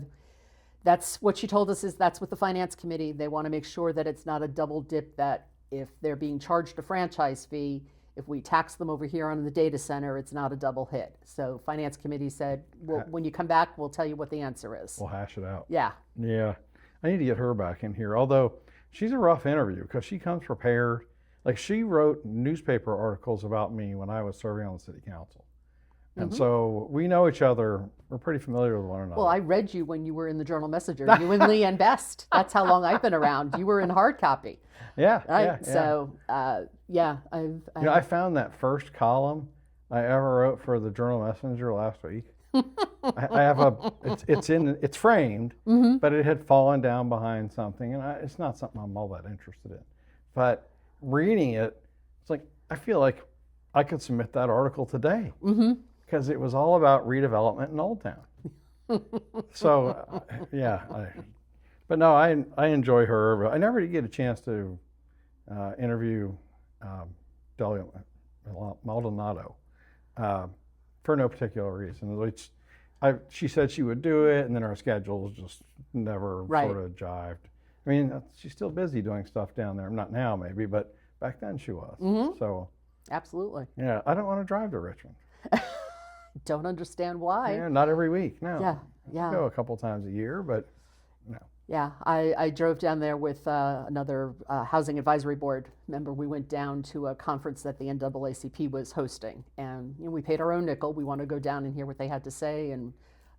that's what she told us, is that's what the finance committee, they want to make sure that it's not a double dip, that if they're being charged a franchise fee, if we tax them over here on the data center, it's not a double hit. So finance committee said, well, when you come back, we'll tell you what the answer is. We'll hash it out. Yeah. Yeah. I need to get her back in here. Although she's a rough interview because she comes prepared. Like, she wrote newspaper articles about me when I was serving on the city council. And Mm-hmm. so we know each other. We're pretty familiar with one another. Well, I read you when you were in the Journal Messenger. You and Leanne Best. That's how long I've been around. You were in hard copy. Yeah. Right? Yeah. So, yeah, I found that first column I ever wrote for the Journal Messenger last week. I have it's framed, mm-hmm. but it had fallen down behind something, and it's not something I'm all that interested in. But reading it, it's like, I feel like I could submit that article today, Mm-hmm. because it was all about redevelopment in Old Town. So, yeah. But no, I enjoy her. But I never did get a chance to interview Delegate Maldonado for no particular reason. She said she would do it, and then our schedules just never sort of jived. I mean, she's still busy doing stuff down there. Not now, maybe, but back then she was. Mm-hmm. So, Absolutely. yeah, I don't want to drive to Richmond. Don't understand why. Yeah, not every week, no. Yeah. I go a couple times a year, but no. Yeah, I drove down there with another housing advisory board member. We went down to a conference that the NAACP was hosting, and we paid our own nickel. We wanted to go down and hear what they had to say, and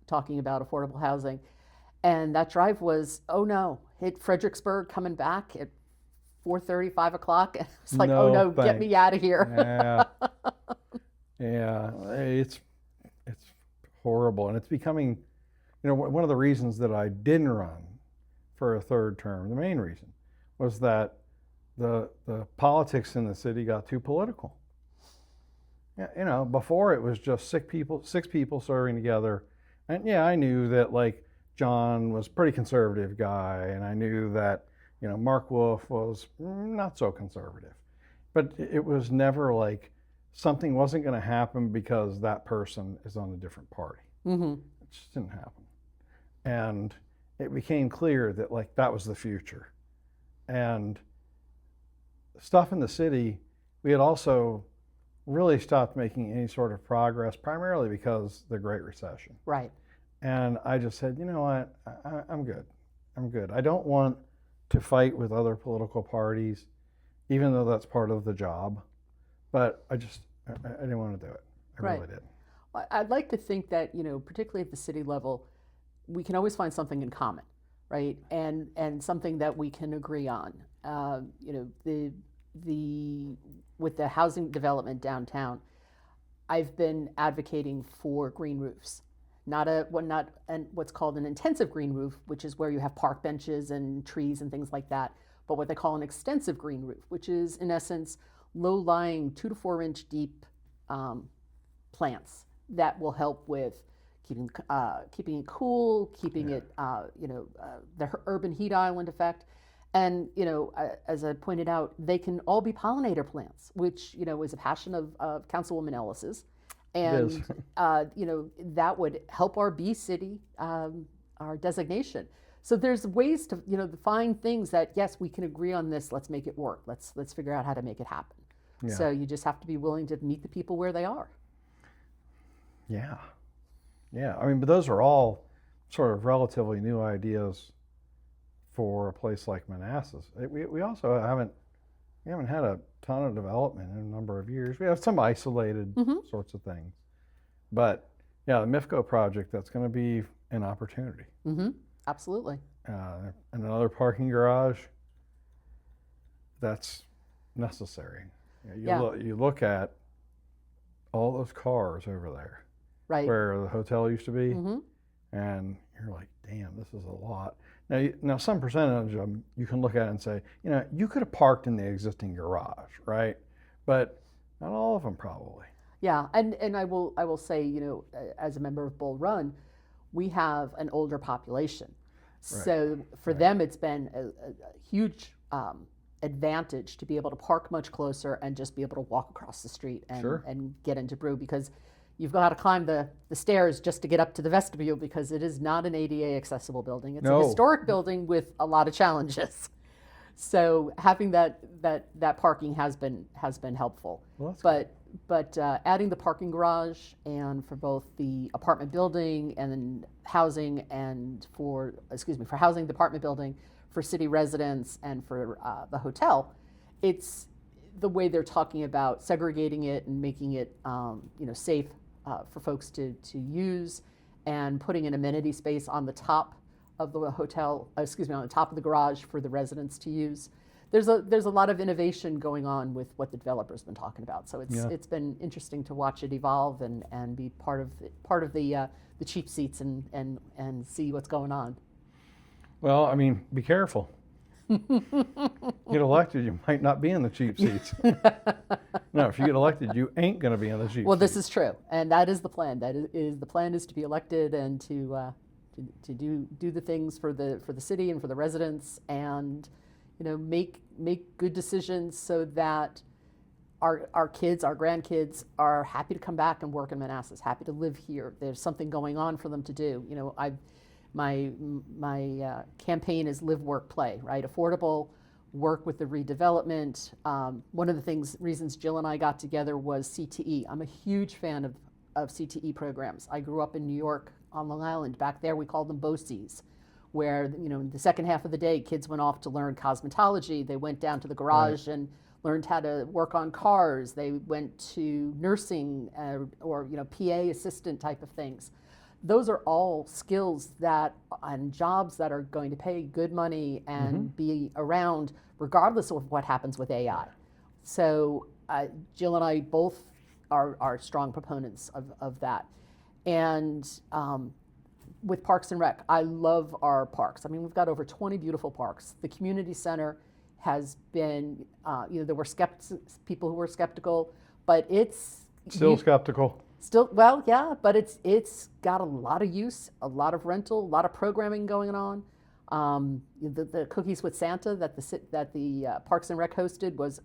talking about affordable housing. And that drive was, oh no, hit Fredericksburg coming back at 4:30, 5 o'clock. And it's like, No, oh no, get thanks. me out of here. Yeah. Yeah, it's horrible, and it's becoming, one of the reasons that I didn't run for a third term, the main reason, was that the politics in the city got too political. Yeah, before it was just six people serving together, and yeah, I knew that, like, John was a pretty conservative guy, and I knew that Mark Wolf was not so conservative, but it was never like something wasn't going to happen because that person is on a different party. Mm-hmm. It just didn't happen. And it became clear that, like, that was the future. And stuff in the city, we had also really stopped making any sort of progress, primarily because of the Great Recession. Right. And I just said, you know what, I'm good. I'm good. I don't want to fight with other political parties, even though that's part of the job. But I didn't want to do it. I really did. Well, I'd like to think that, particularly at the city level, we can always find something in common, right? And something that we can agree on. With the housing development downtown, I've been advocating for green roofs. what's called an intensive green roof, which is where you have park benches and trees and things like that, but what they call an extensive green roof, which is in essence low-lying 2 to 4 inch deep plants that will help with keeping it cool, keeping it the urban heat island effect. And as I pointed out, they can all be pollinator plants, which is a passion of Councilwoman Ellis's. And that would help our bee city, our designation. So there's ways to find things that, yes, we can agree on this. Let's make it work. Let's figure out how to make it happen. Yeah. So you just have to be willing to meet the people where they are. Yeah, yeah. I mean, but those are all sort of relatively new ideas for a place like Manassas. We also haven't had a ton of development in a number of years. We have some isolated sorts of things, but yeah, the MIFCO project, that's going to be an opportunity. Absolutely. And another parking garage, that's necessary. You look at all those cars over there, right, where the hotel used to be, and you're like, damn, this is a lot. Now, some percentage of them you can look at and say, you could have parked in the existing garage, right? But not all of them, probably. Yeah, and I will say, as a member of Bull Run, we have an older population, so for them it's been a huge advantage to be able to park much closer and just be able to walk across the street and get into Brew, because you've got to climb the stairs just to get up to the vestibule, because it is not an ADA accessible building. It's a historic building with a lot of challenges. So having that parking has been helpful. Well, but adding the parking garage, and for both the apartment building and housing, and for housing, the apartment building, for city residents, and for the hotel, it's the way they're talking about segregating it and making it safe for folks to use, and putting an amenity space on the top of the hotel, on the top of the garage for the residents to use. There's a lot of innovation going on with what the developer's been talking about. So it's been interesting to watch it evolve and be part of the cheap seats and see what's going on. Well, I mean, be careful. Get elected, you might not be in the cheap seats. No, if you get elected, you ain't going to be in the cheap seats. Well, this is true, and that is the plan. The plan is to be elected and to do the things for the city and for the residents, and make good decisions so that our kids, our grandkids, are happy to come back and work in Manassas, happy to live here. There's something going on for them to do. My campaign is live, work, play, right? Affordable, work with the redevelopment. One of the reasons Jill and I got together was CTE. I'm a huge fan of CTE programs. I grew up in New York on Long Island. Back there we called them BOCES, where the second half of the day kids went off to learn cosmetology. They went down to the garage and learned how to work on cars. They went to nursing or PA assistant type of things. Those are all skills and jobs that are going to pay good money and be around regardless of what happens with AI. So Jill and I both are strong proponents of that. And with Parks and Rec, I love our parks. I mean, we've got over 20 beautiful parks. The community center has been, there were people who were skeptical, but it's still skeptical. Still, well, yeah, but it's got a lot of use, a lot of rental, a lot of programming going on. The Cookies with Santa that the Parks and Rec hosted was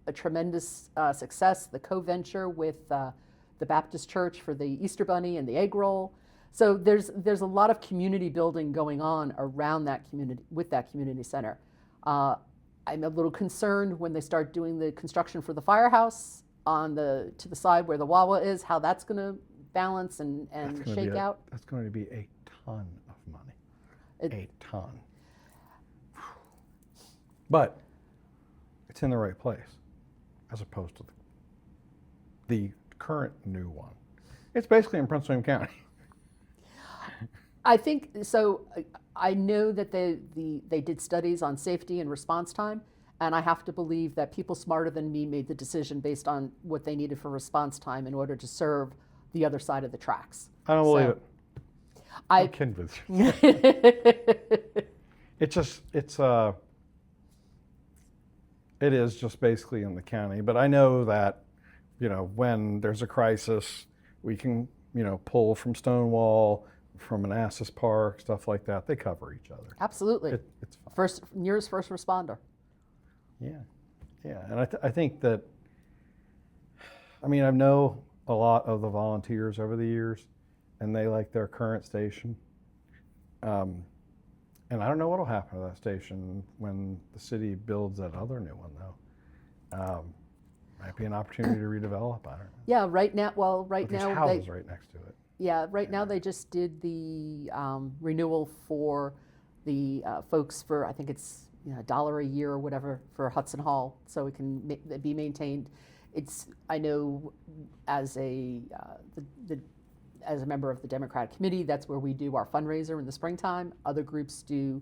a tremendous success. The co-venture with the Baptist Church for the Easter Bunny and the egg roll. So there's a lot of community building going on around that community with that community center. I'm a little concerned when they start doing the construction for the firehouse to the side where the Wawa is, how that's going to balance and shake out. That's going to be a ton of money. A ton. But it's in the right place, as opposed to the current new one. It's basically in Prince William County. I think so. I know that they did studies on safety and response time, and I have to believe that people smarter than me made the decision based on what they needed for response time in order to serve the other side of the tracks. I don't believe it. I'm I kidding with you. It is just basically in the county. But I know that, when there's a crisis, we can, pull from Stonewall, from Manassas Park, stuff like that. They cover each other. absolutely It's fine. nearest first responder. Yeah, yeah. And I think that, I know a lot of the volunteers over the years, and they like their current station. And I don't know what will happen to that station when the city builds that other new one, though. Might be an opportunity to redevelop. I don't know. Yeah, right now, But there's now houses right next to it. now they just did the renewal for the folks for, I think it's $1 a year or whatever for Hudson Hall, so it can be maintained. I know as as a member of the Democratic Committee, that's where we do our fundraiser in the springtime. Other groups do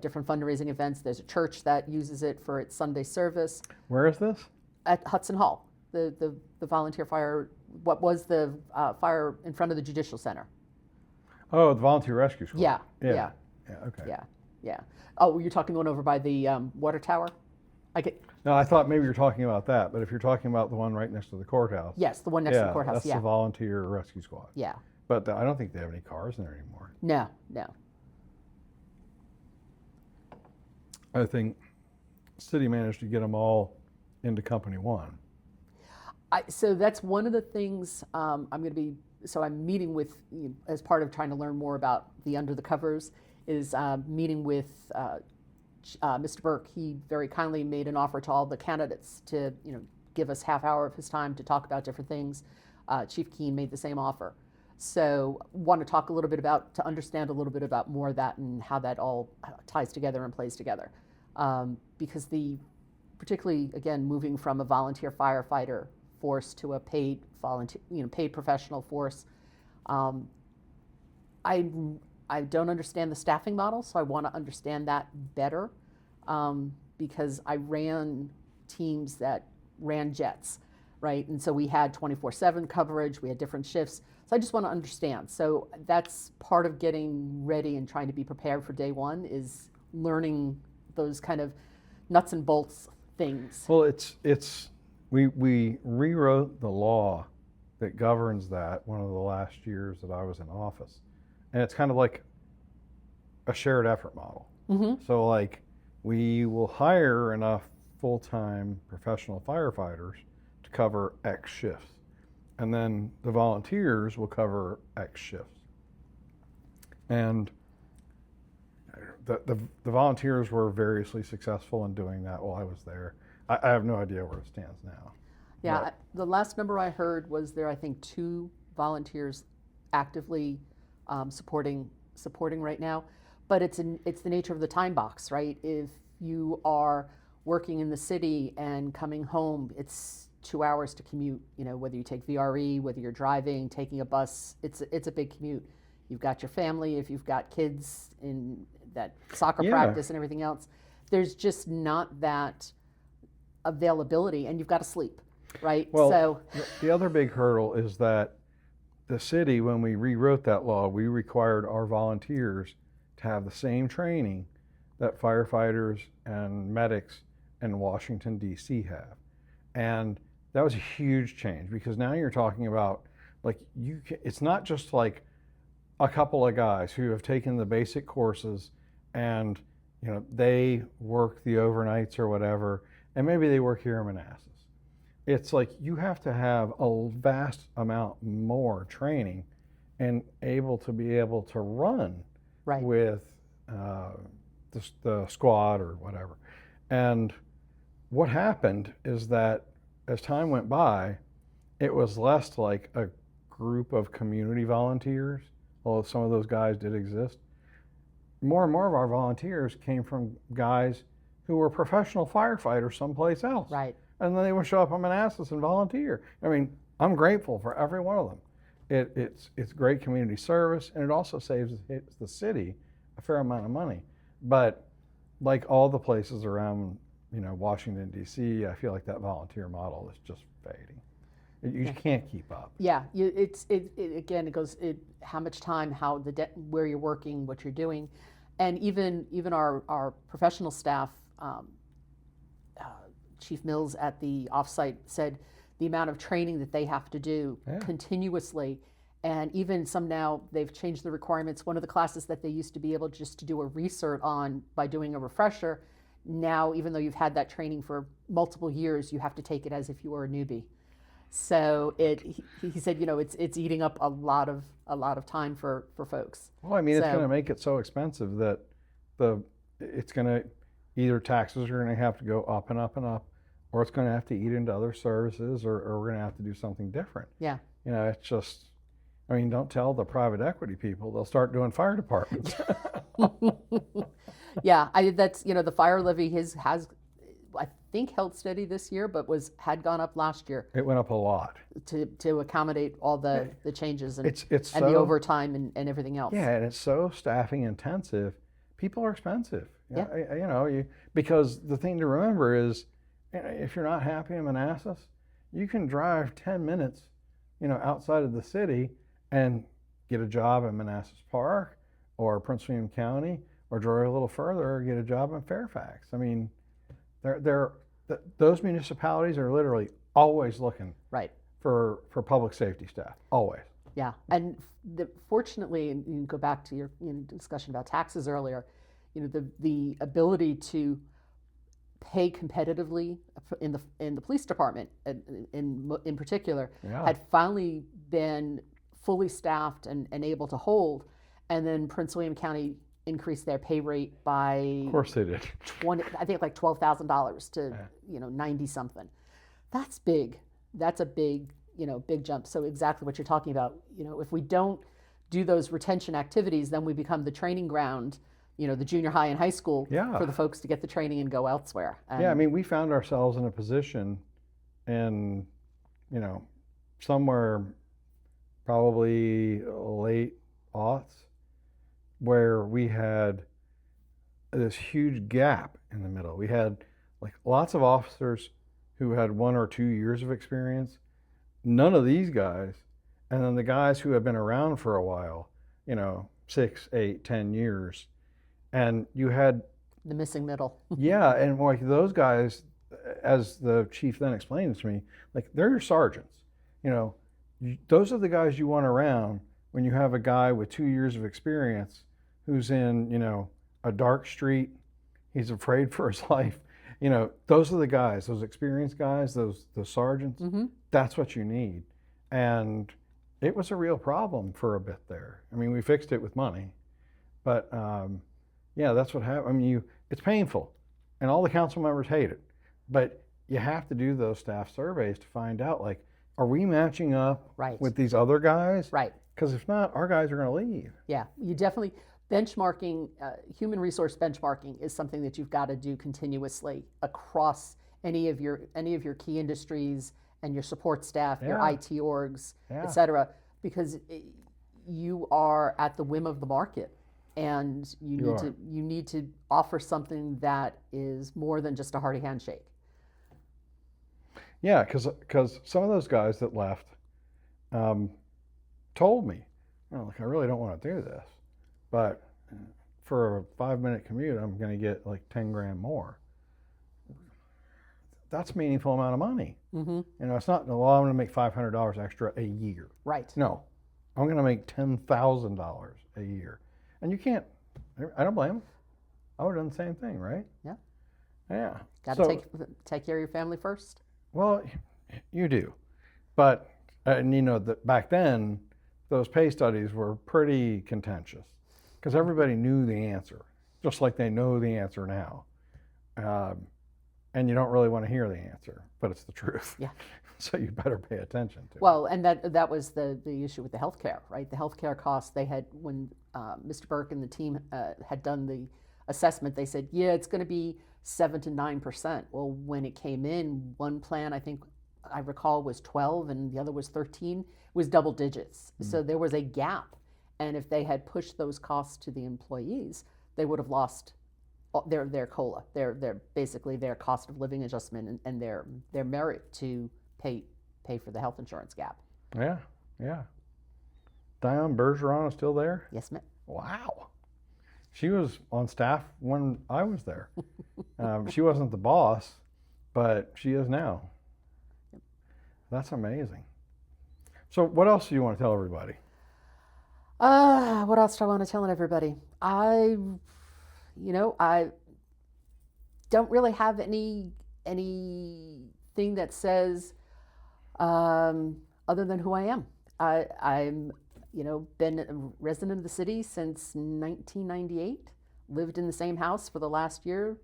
different fundraising events. There's a church that uses it for its Sunday service. Where is this? At Hudson Hall, the volunteer fire, what was the fire in front of the Judicial Center. Oh, the Volunteer Rescue Squad. Yeah. Yeah, okay. Yeah. Oh, you're talking the one over by the water tower? No, I thought maybe you were talking about that, but if you're talking about the one right next to the courthouse. Yes, the one next to the courthouse, that's the Volunteer Rescue Squad. Yeah. But I don't think they have any cars in there anymore. No. I think the city managed to get them all into Company One. So that's one of the things I'm meeting with, as part of trying to learn more about the under the covers, is meeting with Mr. Burke. He very kindly made an offer to all the candidates to, give us half hour of his time to talk about different things. Chief Keene made the same offer. So want to talk a little bit to understand a little bit about more of that and how that all ties together and plays together. Because particularly, again, moving from a volunteer firefighter force to a paid paid professional force, I don't understand the staffing model, so I want to understand that better, because I ran teams that ran jets, right? And so we had 24/7 coverage, we had different shifts. So I just want to understand. So that's part of getting ready and trying to be prepared for day one, is learning those kind of nuts and bolts things. Well, we rewrote the law that governs that one of the last years that I was in office. And it's kind of like a shared effort model. Mm-hmm. So like, we will hire enough full-time professional firefighters to cover X shifts. And then the volunteers will cover X shifts. And the volunteers were variously successful in doing that while I was there. I have no idea where it stands now. Yeah, the last number I heard was there, I think, 2 volunteers actively supporting right now. But it's the nature of the time box, right? If you are working in the city and coming home, it's 2 hours to commute. Whether you take VRE, whether you're driving, taking a bus, it's a big commute. You've got your family, if you've got kids in that soccer practice and everything else, there's just not that availability, and you've got to sleep, right? Well, so the other big hurdle is that the city, when we rewrote that law, we required our volunteers to have the same training that firefighters and medics in Washington, D.C. have. And that was a huge change, because now you're talking about, like, it's not just like a couple of guys who have taken the basic courses and they work the overnights or whatever, and maybe they work here in Manassas. It's like you have to have a vast amount more training and able to run with the squad or whatever. And what happened is that as time went by, it was less like a group of community volunteers, although some of those guys did exist. More and more of our volunteers came from guys who were professional firefighters someplace else. Right. And then they would show up in Manassas and volunteer. I'm grateful for every one of them. It's great community service, and it also saves the city a fair amount of money. But like all the places around Washington, D.C., I feel like that volunteer model is just fading. You can't keep up. Yeah, again, it goes how much time, where you're working, what you're doing, and even our professional staff. Chief Mills at the offsite said the amount of training that they have to do continuously, and even some now they've changed the requirements. One of the classes that they used to be able just to do a recert on by doing a refresher, now even though you've had that training for multiple years, you have to take it as if you were a newbie. So he said, it's eating up a lot of time for folks. Well, I mean, it's going to make it so expensive that it's going to either taxes are going to have to go up and up and up, or it's going to have to eat into other services, or we're going to have to do something different. Yeah. It's just, I mean, don't tell the private equity people, they'll start doing fire departments. Yeah, that's the fire levy has I think held steady this year, but had gone up last year. It went up a lot to accommodate all the changes and it's and the overtime and everything else. Yeah, and it's so staffing intensive. People are expensive. Yeah. Because the thing to remember is, if you're not happy in Manassas, you can drive 10 minutes, outside of the city and get a job in Manassas Park or Prince William County, or drive a little further or get a job in Fairfax. I mean, those municipalities are literally always looking for public safety staff, always. Yeah, and fortunately, and you go back to your discussion about taxes earlier, the ability to pay competitively in the police department in particular had finally been fully staffed and able to hold, and then Prince William County increased their pay rate by, of course they did, I think like $12,000 to 90 something. That's big. That's a big big jump. So exactly what you're talking about. If we don't do those retention activities, then we become the training ground, the junior high and high school for the folks to get the training and go elsewhere. And I mean, we found ourselves in a position in, somewhere probably late aughts, where we had this huge gap in the middle. We had like lots of officers who had 1 or 2 years of experience, none of these guys, and then the guys who have been around for a while, 6, 8, 10 years, and you had the missing middle. Yeah, and like those guys, as the chief then explained to me, like they're your sergeants. Those are the guys you want around when you have a guy with 2 years of experience who's in, a dark street, he's afraid for his life. Those are the guys, those experienced guys, those sergeants. Mm-hmm. That's what you need. And it was a real problem for a bit there. I mean, we fixed it with money, but that's what happened. I mean, it's painful, and all the council members hate it, but you have to do those staff surveys to find out, like, are we matching up with these other guys? Right. Because if not, our guys are going to leave. Yeah, you definitely, benchmarking, human resource benchmarking is something that you've got to do continuously across any of your key industries and your support staff, your IT orgs, et cetera, because you are at the whim of the market, and you need to offer something that is more than just a hearty handshake. Yeah, because some of those guys that left told me, like, I really don't want to do this, but for a 5-minute commute, I'm going to get like 10 grand more. That's a meaningful amount of money. Mm-hmm. It's not, well, I'm going to make $500 extra a year. Right. No, I'm going to make $10,000 a year. And you can't, I don't blame them. I would have done the same thing, right? Yeah. Yeah. Got to take care of your family first. Well, you do. But, back then, those pay studies were pretty contentious because everybody knew the answer, just like they know the answer now. And you don't really want to hear the answer, but it's the truth. Yeah. So you better pay attention to it. Well, and that was the issue with the healthcare, right? The healthcare costs, they had, when Mr. Burke and the team had done the assessment, they said, yeah, it's going to be 7 to 9%. Well, when it came in, one plan, I recall, was 12 and the other was 13, it was double digits. Mm-hmm. So there was a gap. And if they had pushed those costs to the employees, they would have lost their COLA, their basically their cost of living adjustment and their merit to pay pay for the health insurance gap. Yeah, yeah. Dianne Bergeron is still there? Yes, ma'am. Wow. She was on staff when I was there. She wasn't the boss, but she is now. That's amazing. So what else do you want to tell everybody? What else do I want to tell everybody? I don't really have anything that says other than who I am. I'm been a resident of the city since 1998. Lived in the same house for the last year.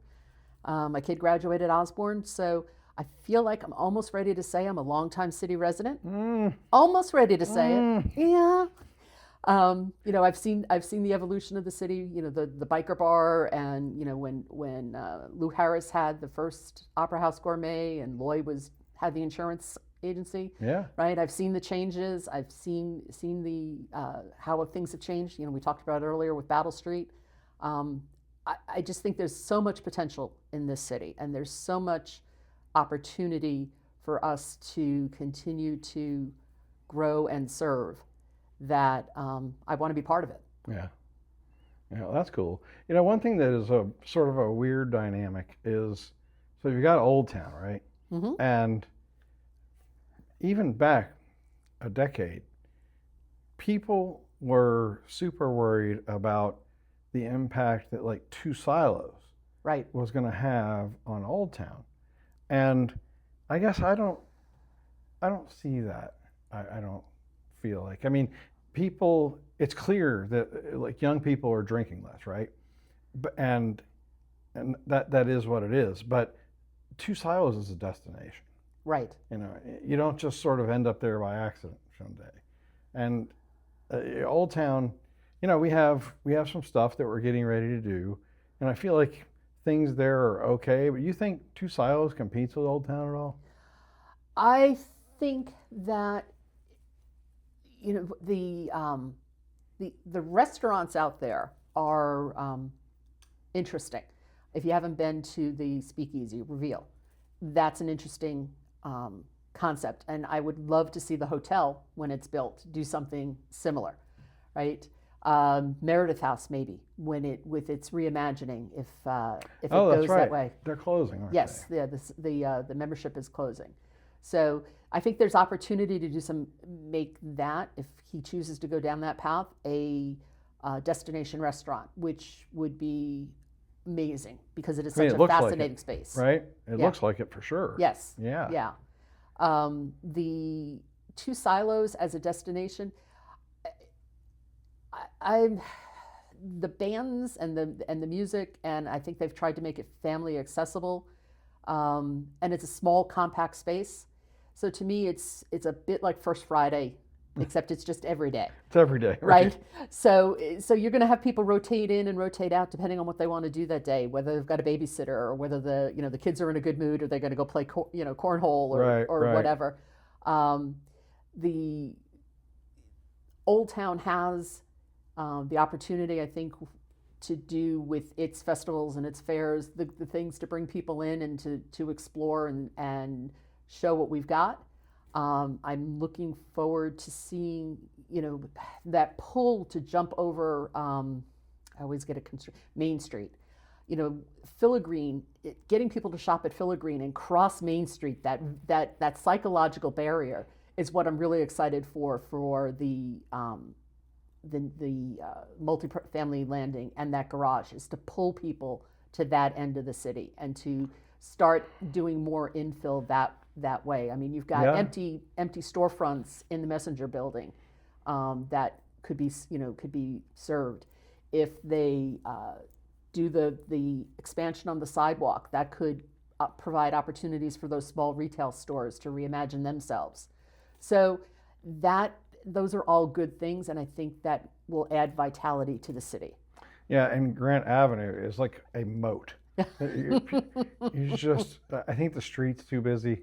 My kid graduated Osborne, so I feel like I'm almost ready to say I'm a longtime city resident. Almost ready to say it. Yeah. I've seen the evolution of the city. The biker bar, and when Lou Harris had the first Opera House Gourmet, and Lloyd had the insurance agency. Yeah. Right. I've seen the changes. I've seen the how things have changed. We talked about it earlier with Battle Street. I just think there's so much potential in this city, and there's so much opportunity for us to continue to grow and serve that I want to be part of it. Yeah. Yeah, that's cool. One thing that is a sort of a weird dynamic is, so you've got Old Town, right? Mm-hmm. And even back a decade, people were super worried about the impact that like two silos Right. was going to have on Old Town. And I guess I don't see that. I don't feel like, people, it's clear that like young people are drinking less, right? And that is what it is. But Two Silos is a destination. Right. You don't just sort of end up there by accident someday. And Old Town, we have some stuff that we're getting ready to do, and I feel like things there are okay. But you think Two Silos competes with Old Town at all? I think that the restaurants out there are interesting. If you haven't been to the Speakeasy Reveal, that's an interesting concept, and I would love to see the hotel, when it's built, do something similar, right? Meredith House, maybe, with its reimagining, if it goes right. that way. They're closing, aren't yes, they? yeah, the membership is closing. So I think there's opportunity to make that, if he chooses to go down that path, a destination restaurant, which would be amazing because it is such a fascinating space. Right? It looks like it for sure. Yes. Yeah. Yeah. The Two Silos as a destination, the bands and the music, and I think they've tried to make it family accessible, and it's a small, compact space. So to me, it's a bit like First Friday, except it's just every day. It's every day, right? So you're going to have people rotate in and rotate out depending on what they want to do that day, whether they've got a babysitter or whether the kids are in a good mood or they're going to go play cornhole or whatever. The Old Town has the opportunity, I think, to do with its festivals and its fairs, the things to bring people in and to explore and show what we've got. I'm looking forward to seeing, that pull to jump over, I always get Main Street. Filigree, getting people to shop at Filigree and cross Main Street, that psychological barrier is what I'm really excited for the multifamily landing and that garage, is to pull people to that end of the city and to start doing more infill that way. You've got empty storefronts in the Messenger building that could be served. If they do the expansion on the sidewalk, that could provide opportunities for those small retail stores to reimagine themselves. So those are all good things, and I think that will add vitality to the city. Yeah, and Grant Avenue is like a moat. You just, I think the street's too busy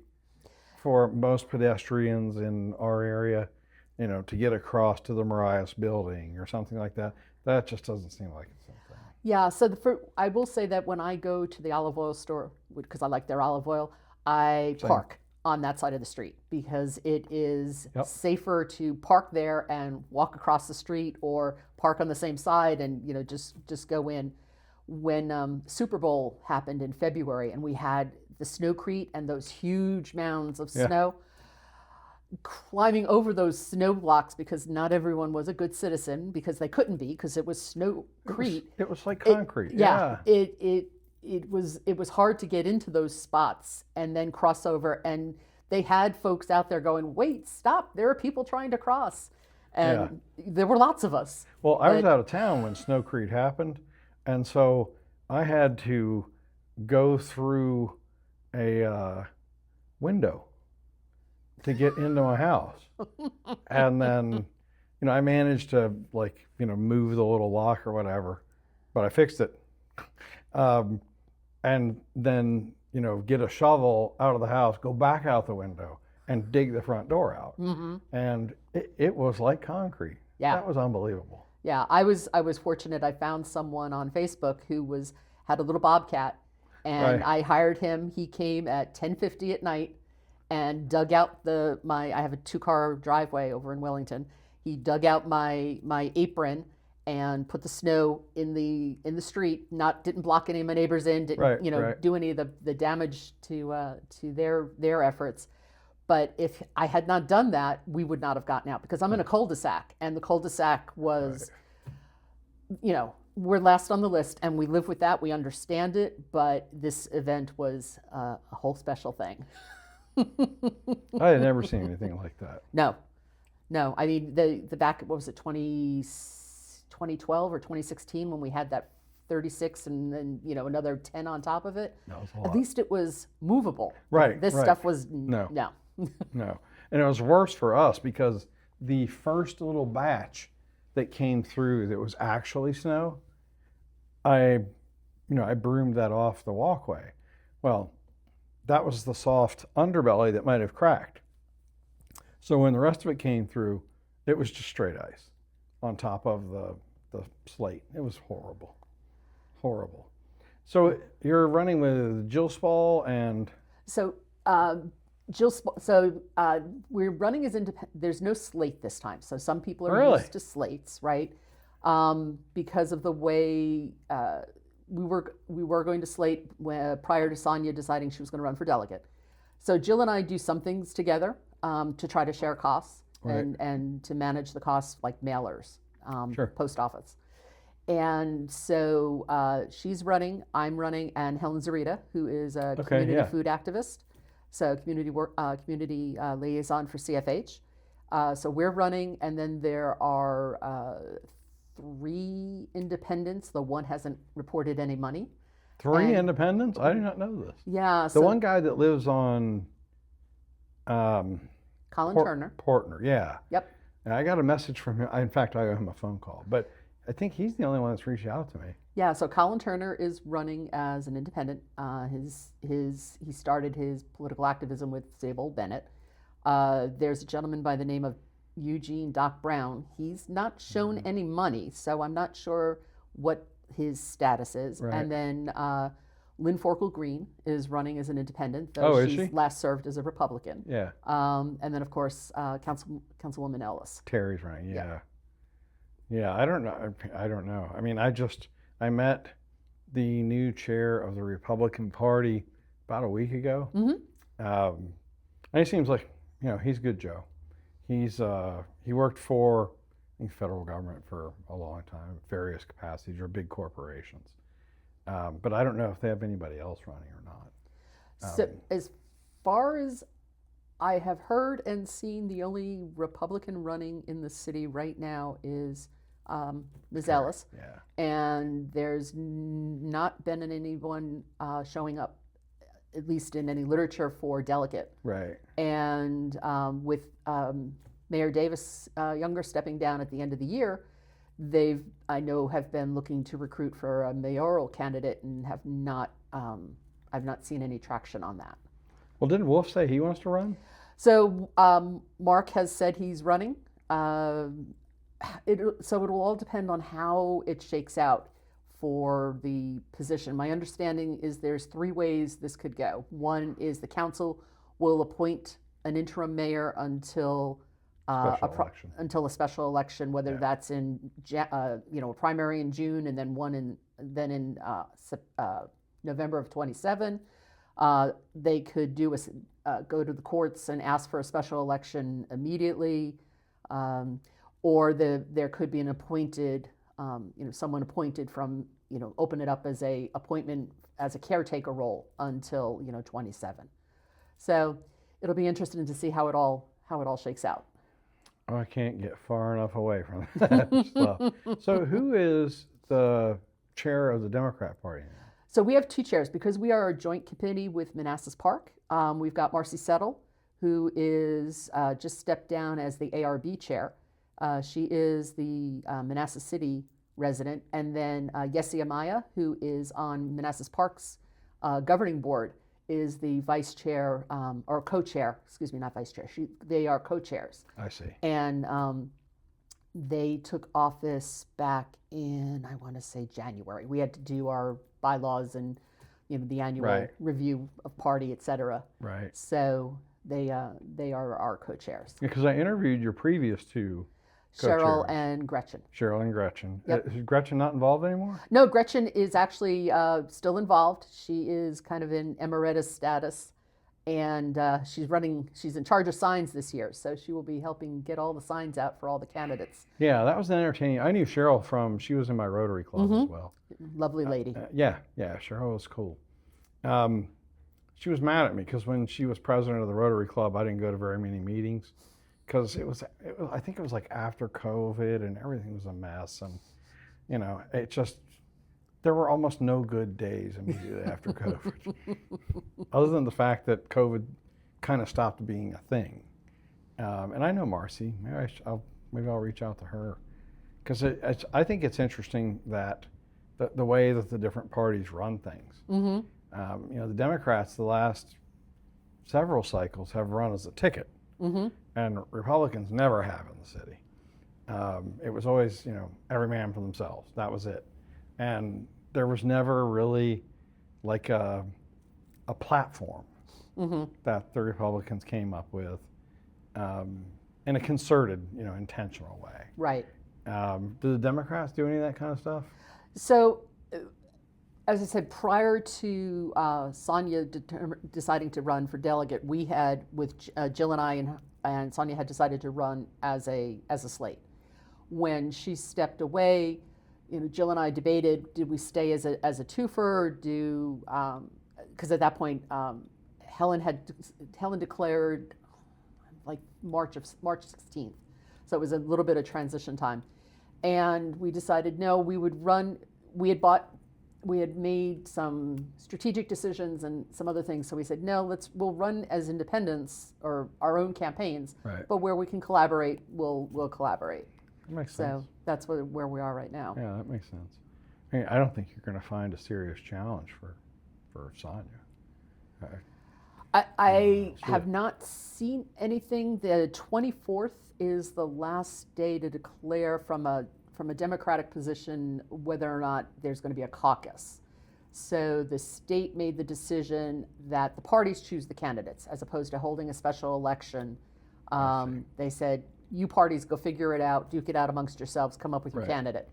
for most pedestrians in our area, to get across to the Marias building or something like that. That just doesn't seem like it's something. Yeah, so I will say that when I go to the olive oil store, because I like their olive oil, I park on that side of the street because it is Yep. safer to park there and walk across the street or park on the same side and just go in. When Super Bowl happened in February and we had the snowcrete and those huge mounds of Yeah. snow, climbing over those snow blocks because not everyone was a good citizen because they couldn't be because it was snowcrete. It was like concrete. It was hard to get into those spots and then cross over, and they had folks out there going, wait, stop, there are people trying to cross, and there were lots of us. Well, I was out of town when Snowcrete happened, and so I had to go through a window to get into my house. And then, I managed to move the little lock or whatever, but I fixed it. And then, get a shovel out of the house, go back out the window and dig the front door out. Mm-hmm. And it was like concrete. Yeah. That was unbelievable. Yeah, I was fortunate. I found someone on Facebook who had a little bobcat, and Right. I hired him. He came at 10:50 at night and dug out I have a 2-car driveway over in Wellington. He dug out my apron and put the snow in the street. Didn't block any of my neighbors in. Didn't Right. do any of the damage to their efforts. But if I had not done that, we would not have gotten out because I'm in a cul-de-sac, and the cul-de-sac was, we're last on the list, and we live with that. We understand it, but this event was a whole special thing. I had never seen anything like that. No. I mean, the back, what was it, 2012 or 2016 when we had that 36 and then, another 10 on top of it. That was a At lot. least it was movable. Right, This right. stuff was No. no. No. And it was worse for us because the first little batch that came through that was actually snow, I broomed that off the walkway. Well, that was the soft underbelly that might have cracked. So when the rest of it came through, it was just straight ice on top of the slate. It was horrible. Horrible. So you're running with Jill Spall and So we're running as independent. There's no slate this time. So some people are Really? used to slates, right? Because of the way we were going to slate prior to Sonia deciding she was going to run for delegate. So Jill and I do some things together to try to share costs Right. and to manage the costs like mailers, Sure. post office. And so she's running, I'm running, and Helen Zarita, who is a community yeah. food activist, so community liaison for CFH. So we're running, and then there are 3 independents. The one hasn't reported any money. 3 And- independents? I did not know this. Yeah, The so one guy that lives on Colin Port- Turner. Portner, yeah. Yep. And I got a message from him. In fact, I owe him a phone call, but I think he's the only one that's reached out to me. Yeah, so Colin Turner is running as an independent. He started his political activism with Sable Bennett. There's a gentleman by the name of Eugene Doc Brown. He's not shown any money, so I'm not sure what his status is. Right. And then Lynn Forkel Green is running as an independent, Oh, though is she's she? last served as a Republican. Yeah. And then, of course, Councilwoman Ellis. Terry's running, Yeah. yeah. Yeah, I don't know. I mean, I met the new chair of the Republican Party about a week ago. Mm-hmm. And he seems like, he's good Joe. He worked for the federal government for a long time, various capacities or big corporations. But I don't know if they have anybody else running or not. So as far as I have heard and seen, the only Republican running in the city right now is Ms. Ellis, Yeah. and there's not been anyone showing up, at least in any literature, for delegate. Right. And with Mayor Davis Younger stepping down at the end of the year, I know have been looking to recruit for a mayoral candidate and have not. I've not seen any traction on that. Well, didn't Wolf say he wants to run? So Mark has said he's running. So it will all depend on how it shakes out for the position. My understanding is there's 3 ways this could go. One is the council will appoint an interim mayor until until a special election, whether that's in a primary in June and then one in November of 27. They could go to the courts and ask for a special election immediately, or there could be an appointed, someone appointed from, open it up as a appointment as a caretaker role until 27. So it'll be interesting to see how it all shakes out. Oh, I can't get far enough away from that stuff. So who is the chair of the Democrat Party now? So we have two chairs because we are a joint committee with Manassas Park. We've got Marcy Settle, who is just stepped down as the ARB chair. She is the Manassas City resident. And then Yessi Amaya, who is on Manassas Park's governing board, is the vice chair, or co-chair, excuse me, not vice chair. They are co-chairs. I see. And they took office back in, I want to say, January. We had to do our bylaws and the annual review of party, et cetera. Right. So they are our co-chairs. Because I interviewed your previous two Cheryl and Gretchen. Cheryl and Gretchen. Yep. Is Gretchen not involved anymore? No, Gretchen is actually still involved. She is kind of in emeritus status, and she's in charge of signs this year, so she will be helping get all the signs out for all the candidates. Yeah, that was entertaining. I knew Cheryl she was in my Rotary Club as well. Lovely lady. Yeah, Cheryl was cool. She was mad at me because when she was president of the Rotary Club, I didn't go to very many meetings. Because I think it was like after COVID and everything was a mess, and there were almost no good days immediately after COVID, other than the fact that COVID kind of stopped being a thing. And I know Marcy. Maybe I'll reach out to her, because I think it's interesting that the way that the different parties run things. The Democrats the last several cycles have run as a ticket. And Republicans never have in the city. It was always, every man for themselves. That was it. And there was never really like a platform that the Republicans came up with in a concerted, intentional way. Right. Do the Democrats do any of that kind of stuff? So, as I said, prior to Sonia deciding to run for delegate, we had, with Jill and I and Sonia had decided to run as a slate. When she stepped away, Jill and I debated: did we stay as a twofer? Because at that point, Helen declared like March 16th, so it was a little bit of transition time, and we decided no, we would run. We had made some strategic decisions and some other things, so we said, no, we'll run as independents or our own campaigns, but where we can collaborate, we'll collaborate. That makes sense. So that's where we are right now. Yeah, that makes sense. I don't think you're going to find a serious challenge for Sonia. I have not seen anything. The 24th is the last day to declare from a Democratic position whether or not there's going to be a caucus. So the state made the decision that the parties choose the candidates as opposed to holding a special election. They said, you parties go figure it out, duke it out amongst yourselves, come up with your candidate.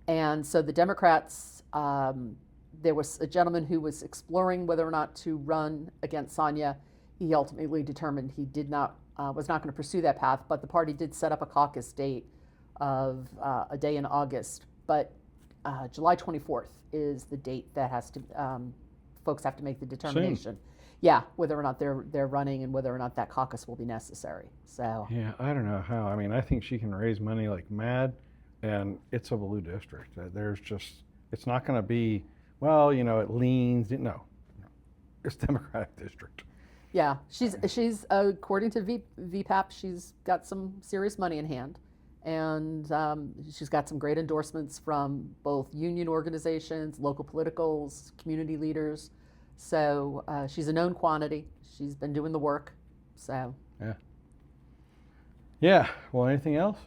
And so the Democrats, there was a gentleman who was exploring whether or not to run against Sonia. He ultimately determined he was not going to pursue that path, but the party did set up a caucus date of a day in August, but July 24th is the date that has to folks have to make the determination. Soon. Yeah, whether or not they're running and whether or not that caucus will be necessary. So yeah, I don't know how. I mean, I think she can raise money like mad, and it's a blue district. It's not going to be it leans. No, it's Democratic district. Yeah, she's according to VPAP, she's got some serious money in hand. And she's got some great endorsements from both union organizations, local politicals, community leaders. So she's a known quantity. She's been doing the work. So yeah. Well, anything else?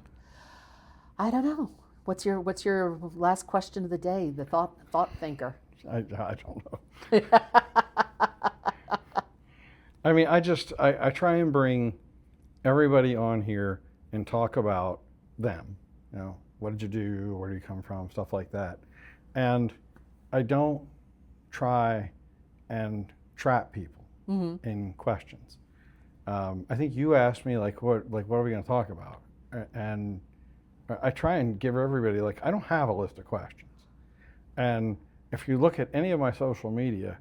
I don't know. What's your last question of the day? The thought thinker. I don't know. I mean, I try and bring everybody on here and talk about them. You know, what did you do? Where do you come from? Stuff like that. And I don't try and trap people in questions. I think you asked me what are we going to talk about? And I try and give everybody I don't have a list of questions. And if you look at any of my social media,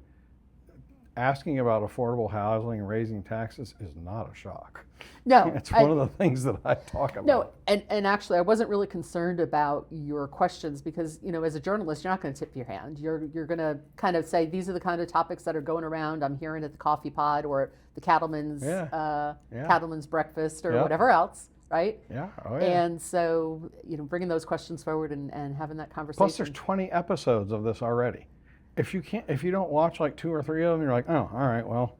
asking about affordable housing and raising taxes is not a shock. No, It's one of the things that I talk about. No, and actually, I wasn't really concerned about your questions because, as a journalist, you're not going to tip your hand. You're going to kind of say, these are the kind of topics that are going around. I'm hearing at the coffee pod or the cattleman's breakfast or whatever else, right? Yeah. Oh, yeah. And so, bringing those questions forward and having that conversation. Plus, there's 20 episodes of this already. If you don't watch 2 or 3 of them, you're like, oh, all right, well,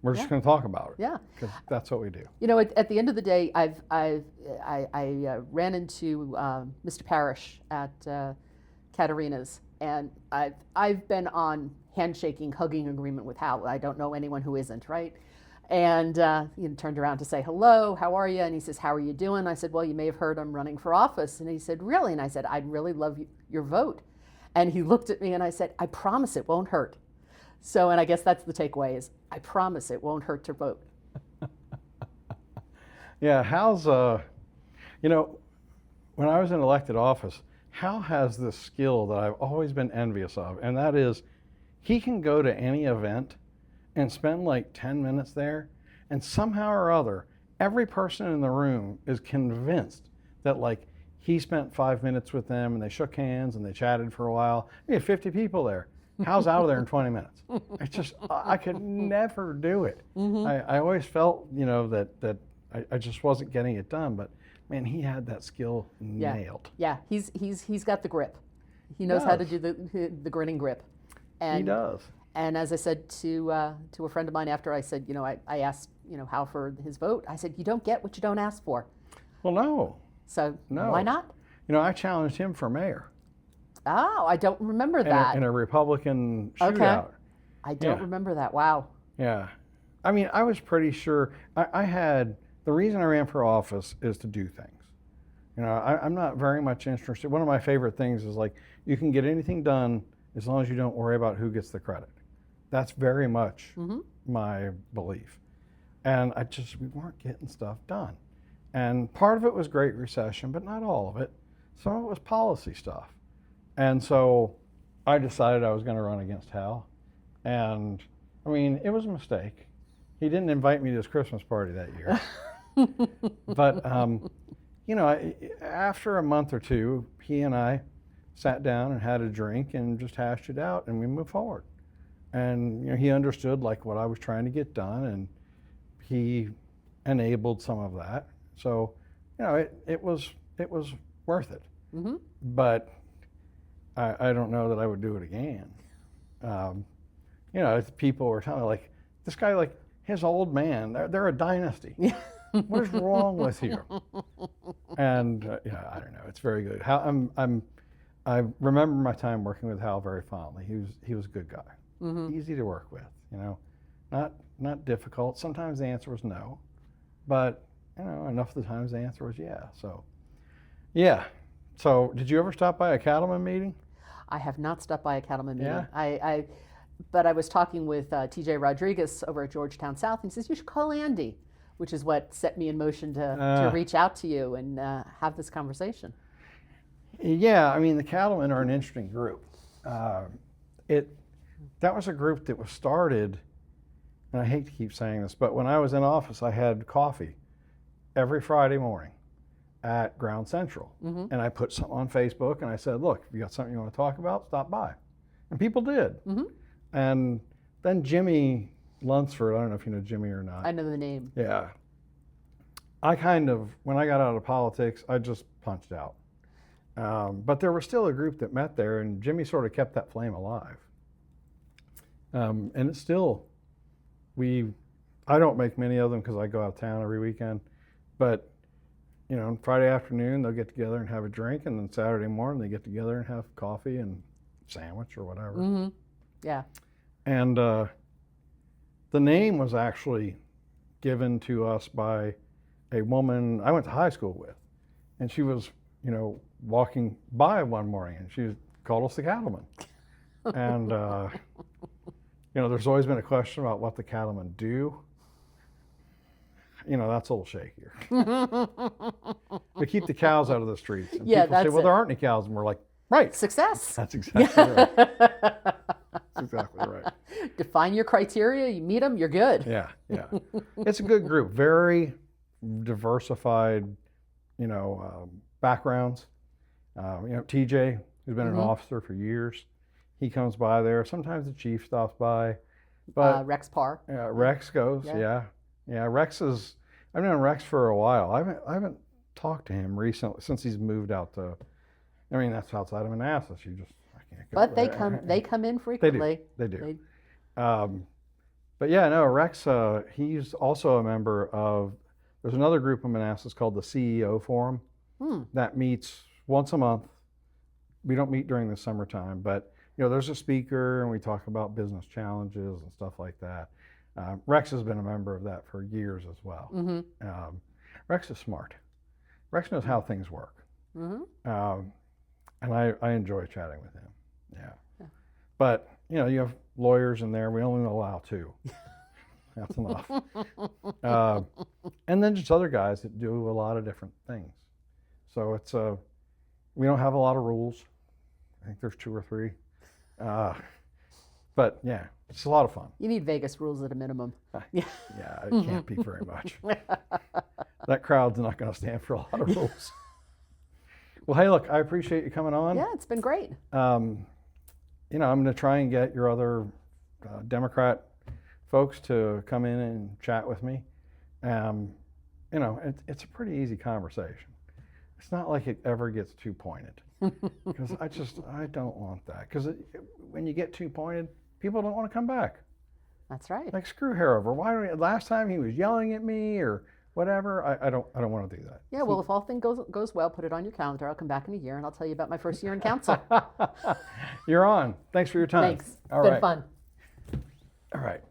we're just going to talk about it. Yeah, because that's what we do. At the end of the day, I ran into Mr. Parrish at Katerina's, and I've been on handshaking, hugging agreement with Hal. I don't know anyone who isn't, right? And turned around to say hello, how are you? And he says, how are you doing? I said, well, you may have heard I'm running for office. And he said, really? And I said, I'd really love your vote. And he looked at me and I said, I promise it won't hurt. So, and I guess that's the takeaway is, I promise it won't hurt to vote. Yeah, Hal's, when I was in elected office, Hal has this skill that I've always been envious of, and that is he can go to any event and spend 10 minutes there, and somehow or other, every person in the room is convinced that he spent 5 minutes with them and they shook hands and they chatted for a while. We had 50 people there. Hal's out of there in 20 minutes. It's just, I could never do it. I always felt, that I just wasn't getting it done, but man, he had that skill nailed. Yeah, he's got the grip. He knows how to do the grinning grip. And, he does. And as I said to a friend of mine after I said, I asked, Hal for his vote, I said, you don't get what you don't ask for. Well, no. So no. Why not? I challenged him for mayor. Oh, I don't remember that. In a Republican shootout. Okay. I don't remember that. Wow. Yeah. I mean, I was pretty sure. I had, the reason I ran for office is to do things. I'm not very much interested. One of my favorite things is you can get anything done as long as you don't worry about who gets the credit. That's very much my belief. And we weren't getting stuff done. And part of it was Great Recession, but not all of it. Some of it was policy stuff. And so I decided I was going to run against Hal. And I mean, it was a mistake. He didn't invite me to his Christmas party that year. But, after a month or two, he and I sat down and had a drink and just hashed it out, and we moved forward. And he understood what I was trying to get done, and he enabled some of that. So, it was worth it. But I don't know that I would do it again. People were telling me this guy, his old man, they're a dynasty. What is wrong with you? And I don't know. It's very good. I remember my time working with Hal very fondly. He was a good guy, easy to work with. Not difficult. Sometimes the answer was no, but enough of the times the answer was yeah. So, yeah. So, did you ever stop by a cattleman meeting? I have not stopped by a cattleman meeting. Yeah. But I was talking with TJ Rodriguez over at Georgetown South, and he says, you should call Andy, which is what set me in motion to reach out to you and have this conversation. Yeah, I mean, the cattlemen are an interesting group. That was a group that was started, and I hate to keep saying this, but when I was in office, I had coffee every Friday morning at Ground Central. And I put something on Facebook, and I said, look, if you got something you want to talk about, stop by. And people did. And then Jimmy Lunsford, I don't know if you know Jimmy or not. I know the name. Yeah. When I got out of politics, I just punched out. But there was still a group that met there, and Jimmy sort of kept that flame alive. And it's still, I don't make many of them because I go out of town every weekend, but Friday afternoon they'll get together and have a drink, and then Saturday morning they get together and have coffee and sandwich or whatever. Yeah. And The name was actually given to us by a woman I went to high school with, and she was, walking by one morning, and she called us the Cattlemen. And there's always been a question about what the Cattlemen do. That's a little shakier. We keep the cows out of the streets. And Yeah, people say, that's well, there it. aren't any cows, and we're like, right. Success. That's exactly right. That's exactly right. Define your criteria, you meet them, you're good. Yeah. It's a good group. Very diversified, backgrounds. TJ, who's been an officer for years, he comes by there. Sometimes the chief stops by. But Rex Parr. Rex goes, yeah. Rex is, I've known Rex for a while. I haven't talked to him recently since he's moved out to, that's outside of Manassas. I can't go But there. they come in frequently. They do. But yeah, no, Rex, he's also a member of, there's another group in Manassas called the CEO Forum that meets once a month. We don't meet during the summertime, but there's a speaker and we talk about business challenges and stuff like that. Rex has been a member of that for years as well. Rex is smart. Rex knows how things work. And I enjoy chatting with him. Yeah. But, you have lawyers in there. We only allow 2. That's enough. And then just other guys that do a lot of different things. So it's we don't have a lot of rules. I think there's 2 or 3. But yeah, it's a lot of fun. You need Vegas rules at a minimum. Yeah, it can't be very much. That crowd's not going to stand for a lot of rules. Well, hey, look, I appreciate you coming on. Yeah, it's been great. I'm going to try and get your other Democrat folks to come in and chat with me. It's a pretty easy conversation. It's not like it ever gets too pointed, because I don't want that. Because when you get too pointed, people don't want to come back. That's right. Like, screw Harover. Last time he was yelling at me or whatever. I don't want to do that. Yeah, well, if all things goes well, put it on your calendar. I'll come back in a year and I'll tell you about my first year in council. You're on. Thanks for your time. Thanks. All Been right. fun. All right.